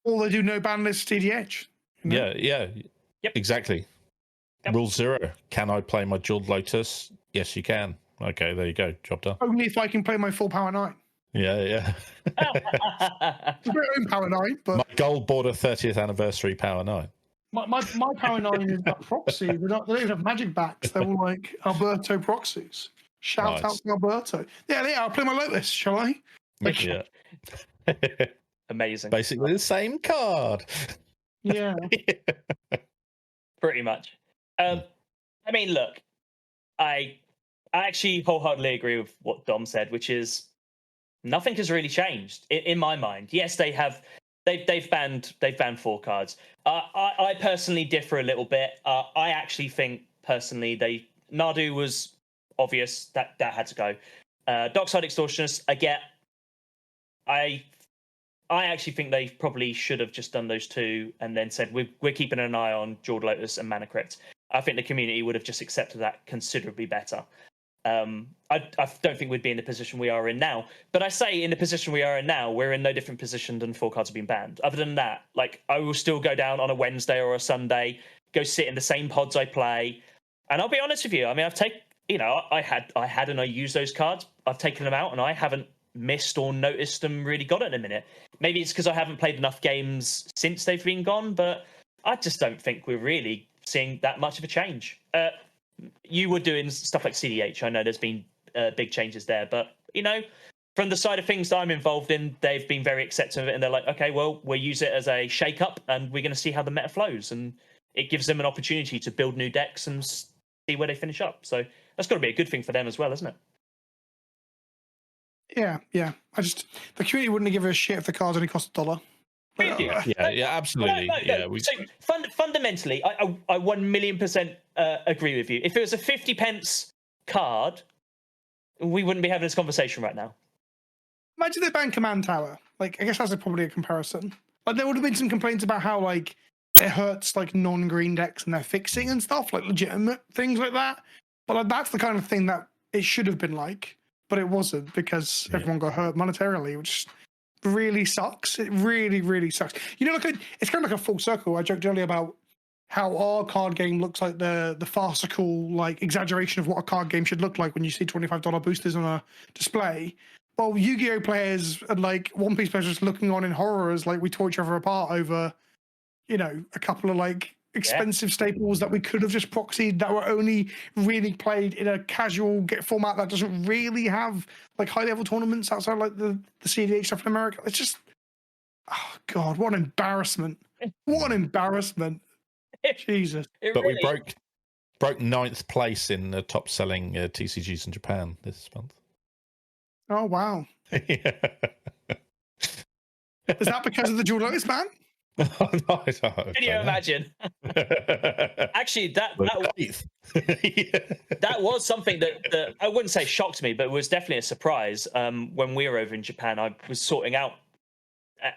Or they do no ban list TDH. Yeah. Yep. Exactly. Yep. Rule 0. Can I play my Jeweled Lotus? Yes, you can. Okay, there you go. Job done. Only if I can play my full power 9. Yeah. It's my own power 9, but my Gold Border 30th anniversary power 9. My power 9 is a proxy. They don't even have magic backs. They're all like Alberto proxies. Shout out to Alberto. Yeah, I'll play my Lotus, shall I? Yeah. Amazing. Basically the same card. Yeah. Pretty much. I mean, look, I actually wholeheartedly agree with what Dom said, which is nothing has really changed in my mind. Yes, they've banned 4 cards. I personally differ a little bit. I actually think personally Nadu was obvious that had to go. Dockside Extortionist, I get. I actually think they probably should have just done those 2 and then said we're keeping an eye on Jeweled Lotus and Mana Crypt. I think the community would have just accepted that considerably better. I don't think we'd be in the position we are in now. But I say in the position we are in now, we're in no different position than 4 cards have been banned. Other than that, I will still go down on a Wednesday or a Sunday, go sit in the same pods I play. And I'll be honest with you. I mean, I had and I used those cards. I've taken them out and I haven't missed or noticed them really gone in a minute. Maybe it's because I haven't played enough games since they've been gone, but I just don't think we're really seeing that much of a change. You were doing stuff like CDH. I know there's been big changes there, but from the side of things that I'm involved in, they've been very accepting of it, and they're like, okay, well, we'll use it as a shake-up, and we're going to see how the meta flows, and it gives them an opportunity to build new decks and see where they finish up. So that's got to be a good thing for them as well, isn't it? Yeah. The community wouldn't give a shit if the cards only cost $1. Yeah, absolutely. No. So fundamentally, I 1,000,000% agree with you. If it was a 50 pence card, we wouldn't be having this conversation right now. Imagine they banned Command Tower. I guess that's probably a comparison. There would have been some complaints about how it hurts non-green decks and they're fixing and stuff, legitimate things like that. But that's the kind of thing that it should have been but it wasn't because everyone got hurt monetarily, which really sucks. It really, really sucks. It's kind of like a full circle. I joked earlier about how our card game looks like the farcical exaggeration of what a card game should look like when you see $25 boosters on a display. Well, Yu-Gi-Oh players and One Piece players just looking on in horror as we tore each other apart over, a couple of expensive staples that we could have just proxied that were only really played in a casual format that doesn't really have high level tournaments outside the CDH stuff in America. It's just, oh God, what an embarrassment! What an embarrassment! Jesus. But we broke 9th place in the top selling TCGs in Japan this month. Oh wow! Yeah. Is that because of the Jewel Lotus ban? Oh, no, I don't Can you know. imagine? Actually, that that was something that I wouldn't say shocked me, but was definitely a surprise. When we were over in Japan, I was sorting out,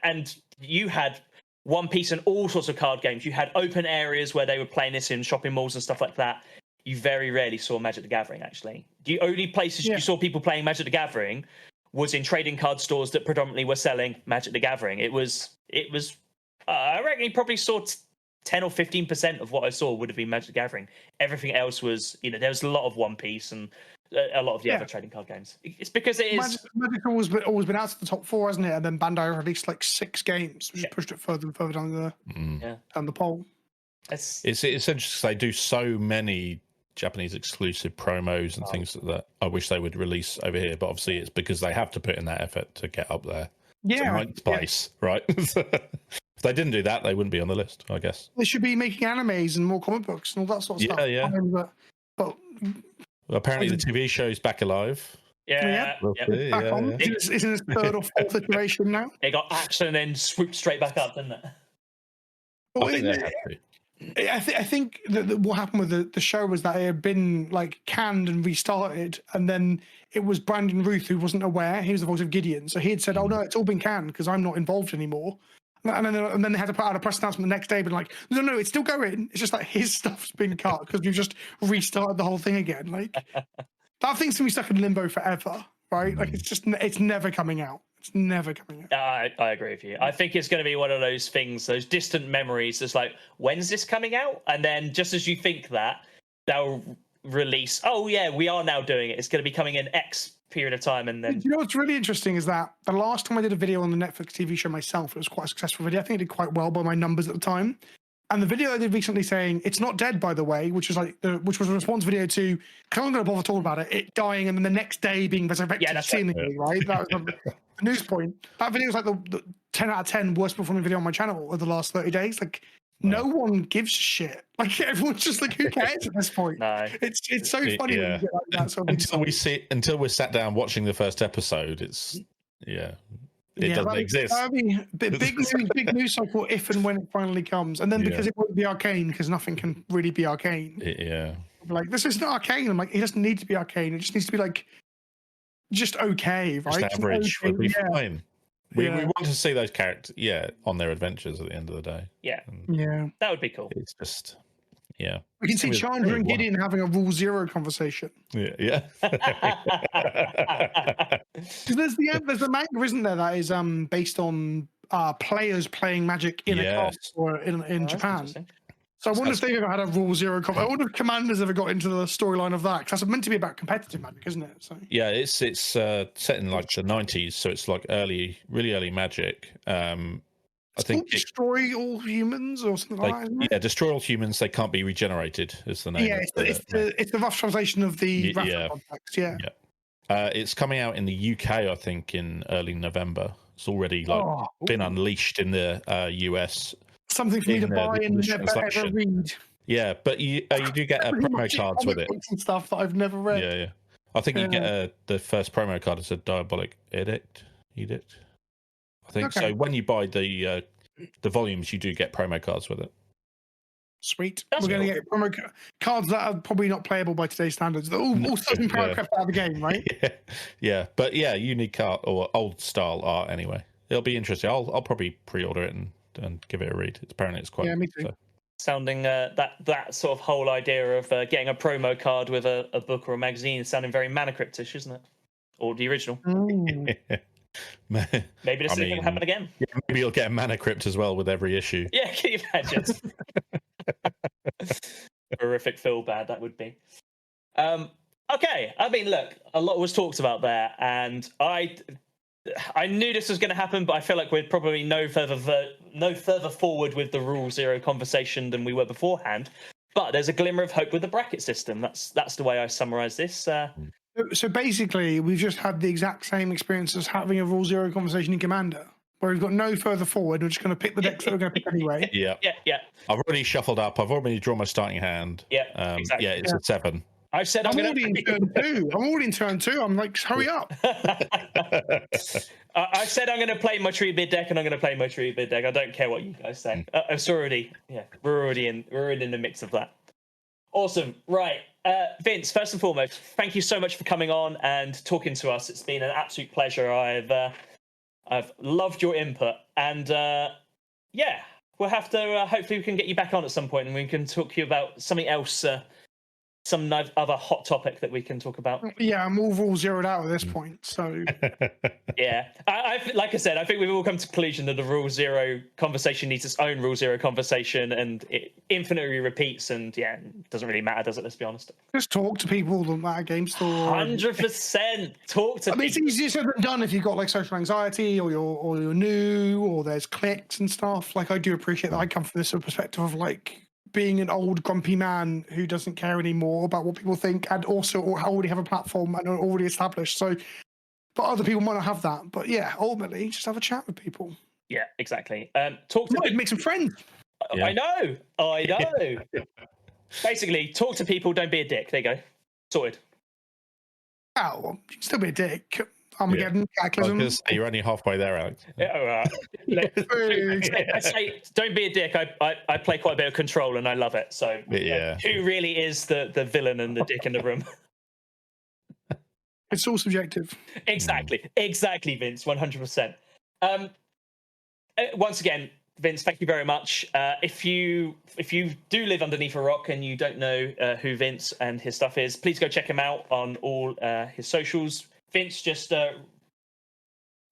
and you had One Piece and all sorts of card games. You had open areas where they were playing this in shopping malls and stuff like that. You very rarely saw Magic the Gathering, actually. The only places you saw people playing Magic the Gathering was in trading card stores that predominantly were selling Magic the Gathering. It was. I reckon you probably saw 10 or 15% of what I saw would have been Magic the Gathering. Everything else was, there was a lot of One Piece and a lot of the other trading card games. It's because it is. Magic always been out of the top 4, hasn't it? And then Bandai released like 6 games, which pushed it further and further down the pole. It's interesting because they do so many Japanese exclusive promos and things that I wish they would release over here, but obviously it's because they have to put in that effort to get up there. Yeah, ninth place, right? If they didn't do that, they wouldn't be on the list, I guess. They should be making animes and more comic books and all that sort of stuff. Yeah. But well, apparently the TV show is back alive. Yeah. Back on. It's in its 3rd or 4th iteration now. It got action and then swooped straight back up, didn't it? Well, I think they had to. I think that what happened with the show was that it had been like canned and restarted, and then it was Brandon Ruth who wasn't aware. He was the voice of Gideon, so he had said, "Oh no, it's all been canned because I'm not involved anymore." And then they had to put out a press announcement the next day, being like, "No, it's still going. It's just like his stuff's been cut because we've just restarted the whole thing again." Like that thing's gonna be stuck in limbo forever, right? Like it's never coming out. It's never coming out. I agree with you. I think it's going to be one of those things, those distant memories. That's like, when's this coming out? And then just as you think that, they'll release, oh yeah, we are now doing it. It's going to be coming in X period of time. And then, you know what's really interesting is that the last time I did a video on the Netflix TV show myself, it was quite a successful video. I think it did quite well by my numbers at the time. And the video I did recently saying it's not dead, by the way, which was a response video to, because I'm going to bother talking about it dying and then the next day being resurrected seemingly, right? That was a news point. That video was like the 10 out of 10 worst performing video on my channel of the last 30 days. Like, no one gives a shit. Like, everyone's just like, who cares at this point? No. It's so funny when you get like that. So until we're sat down watching the first episode, it doesn't exist. I mean, big news cycle if and when it finally comes, and then because it won't be Arcane, because nothing can really be Arcane. Like, this is not Arcane. I'm like, it doesn't need to be Arcane. It just needs to be like, just okay, right? Just average would be fine. We want to see those characters, on their adventures at the end of the day. Yeah, that would be cool. It's just, we can see Chandra and Gideon having a Rule Zero conversation. Yeah. There's the manga, isn't there, that is based on players playing Magic in a class or in Japan. So I wonder if they've ever had a Rule Zero conversation. I wonder if Commanders ever got into the storyline of that, because that's meant to be about competitive Magic, isn't it? So it's set in like the 90s, so it's like really early Magic. I think destroy all humans or something like that, isn't it? Yeah, destroy all humans. They can't be regenerated is the name. Yeah, it's the rough translation of the context. Yeah. It's coming out in the UK, I think, in early November. It's already been unleashed in the US. Something for me to buy and never ever read. Yeah, but you do get promo cards with it. And stuff that I've never read. Yeah. I think you get the first promo card is a Diabolic Edict. I think so. When you buy the volumes, you do get promo cards with it. Sweet. We're going to get promo cards that are probably not playable by today's standards. They're all still in promo out of the game, right? But unique art or old style art anyway. It'll be interesting. I'll probably pre-order it and give it a read. Apparently it's quite me too. So. Sounding that sort of whole idea of getting a promo card with a book or a magazine is sounding very Mana Cryptish, isn't it? Or the original. Maybe this is going to happen again. Yeah, maybe you'll get a Mana Crypt as well with every issue. Yeah, can you imagine? Horrific feel bad that would be. Okay, I mean, look, a lot was talked about there, and I knew this was going to happen, but I feel like we're probably no further forward with the Rule Zero conversation than we were beforehand. But there's a glimmer of hope with the bracket system. That's the way I summarise this. So basically, we've just had the exact same experience as having a Rule Zero conversation in Commander, where we've got no further forward. We're just going to pick the decks that we're going to pick anyway. Yeah. I've already shuffled up. I've already drawn my starting hand. Exactly. Yeah, it's a 7. I've said I'm already in turn 2. I'm like, hurry up. I I've said I'm going to play my tree bid deck, and I'm going to play my tree bid deck. I don't care what you guys say. We're already in the mix of that. Awesome. Right. Vince, first and foremost, thank you so much for coming on and talking to us. It's been an absolute pleasure. I've loved your input, and we'll have to hopefully we can get you back on at some point, and we can talk to you about something else, some other hot topic that we can talk about. Yeah, I'm all rule zeroed out at this point, so yeah. Like I said, I think we've all come to the conclusion that the Rule Zero conversation needs its own Rule Zero conversation, and it infinitely repeats, and it doesn't really matter, does it? Let's be honest. Just talk to people at a game store. 100% talk to. I mean, it's easier said than done if you've got like social anxiety, or you're new, or there's clicks and stuff. Like, I do appreciate that. I come from this sort of perspective of like being an old grumpy man who doesn't care anymore about what people think, and also already have a platform and are already established. So, but other people might not have that. But yeah, ultimately, just have a chat with people. Yeah, exactly. Talk to make some friends. Yeah. I know. Basically, talk to people. Don't be a dick. There you go. Sorted. Oh, well, you can still be a dick. Armageddon, Cataclysm. You're only halfway there, Alex. I say, don't be a dick. I play quite a bit of Control, and I love it. So, who really is the villain and the dick in the room? It's all subjective. Exactly, Vince. 100%. Once again, Vince, thank you very much. If you do live underneath a rock and you don't know who Vince and his stuff is, please go check him out on all his socials. Vince, just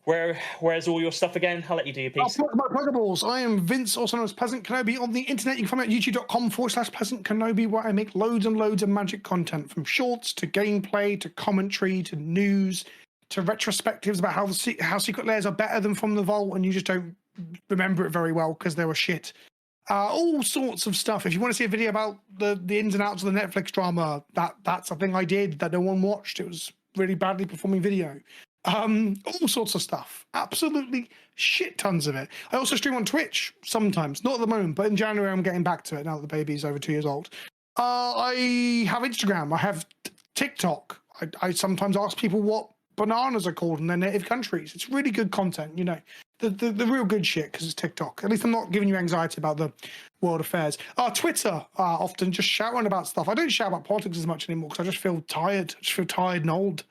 where's all your stuff again? I'll let you do your piece. I'll plug my pluggables. I am Vince, also known as PleasantKenobi on the internet. You can find me at youtube.com/PleasantKenobi, where I make loads and loads of Magic content, from shorts to gameplay to commentary to news to retrospectives about how secret layers are better than From the Vault, and you just don't remember it very well because they were shit. All sorts of stuff. If you want to see a video about the ins and outs of the Netflix drama, that's a thing I did that no one watched. It was really badly performing video. All sorts of stuff. Absolutely shit tons of it. I also stream on Twitch sometimes, not at the moment, but in January I'm getting back to it now that the baby's over 2 years old. I have Instagram. I have TikTok. I sometimes ask people what bananas are called in their native countries. It's really good content, the real good shit, because it's TikTok. At least I'm not giving you anxiety about the world affairs. Twitter, often just shouting about stuff. I don't shout about politics as much anymore because I just feel tired. I just feel tired and old.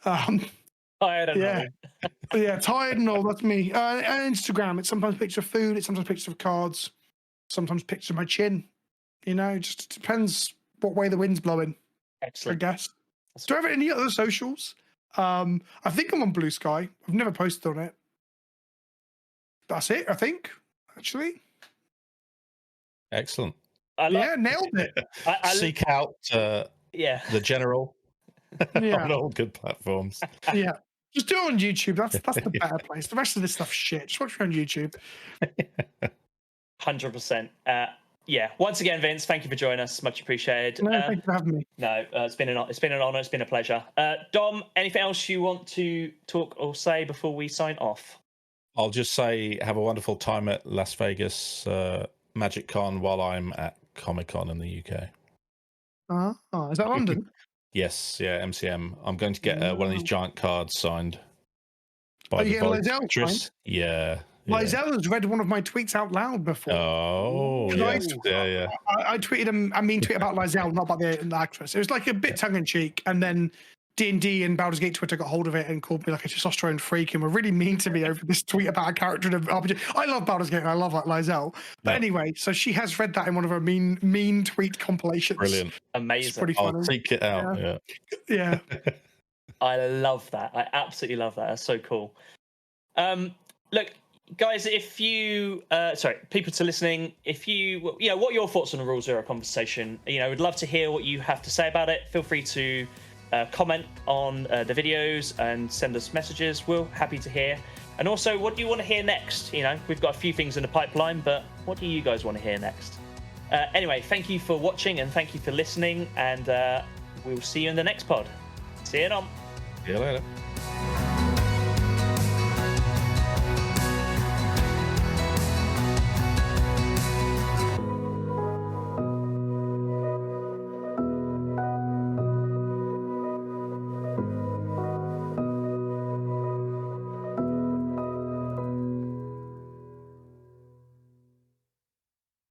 I don't know. Yeah, tired and old. That's me. And Instagram, it's sometimes pictures of food. It's sometimes pictures of cards. Sometimes pictures of my chin. It just depends what way the wind's blowing. Excellent. I guess. Do I have any other socials? I think I'm on Blue Sky. I've never posted on it. That's it, I think, actually. Excellent. Nailed it. Seek out the General on all good platforms. Yeah. Just do it on YouTube. That's the better place. The rest of this stuff's shit. Just watch it on YouTube. 100%. Once again, Vince, thank you for joining us. Much appreciated. No, thank you for having me. No, it's been an honor. It's been a pleasure. Dom, anything else you want to talk or say before we sign off? I'll just say have a wonderful time at Las Vegas Magic Con while I'm at Comic Con in the UK. Is that London? Yes, MCM. I'm going to get one of these giant cards signed by the Voidstress. Yeah. Lizelle has read one of my tweets out loud before. Oh, yes. I tweeted tweet about Lizelle, not about the actress. It was like a bit tongue-in-cheek, and then D&D and Baldur's Gate Twitter got hold of it and called me like a testosterone freak and were really mean to me over this tweet about a character in an RPG. I love Baldur's Gate and I love Lizelle. But anyway, so she has read that in one of her mean tweet compilations. Brilliant. Amazing. It's pretty funny. I'll seek it out. Yeah. I love that. I absolutely love that. That's so cool. Look, guys, if you people to listening, if you what are your thoughts on the Rule Zero conversation? We'd love to hear what you have to say about it. Feel free to comment on the videos and send us messages. We're happy to hear. And also, what do you want to hear next? We've got a few things in the pipeline, but what do you guys want to hear next? Anyway, thank you for watching and thank you for listening, and we'll see you in the next pod. See you on. See you later.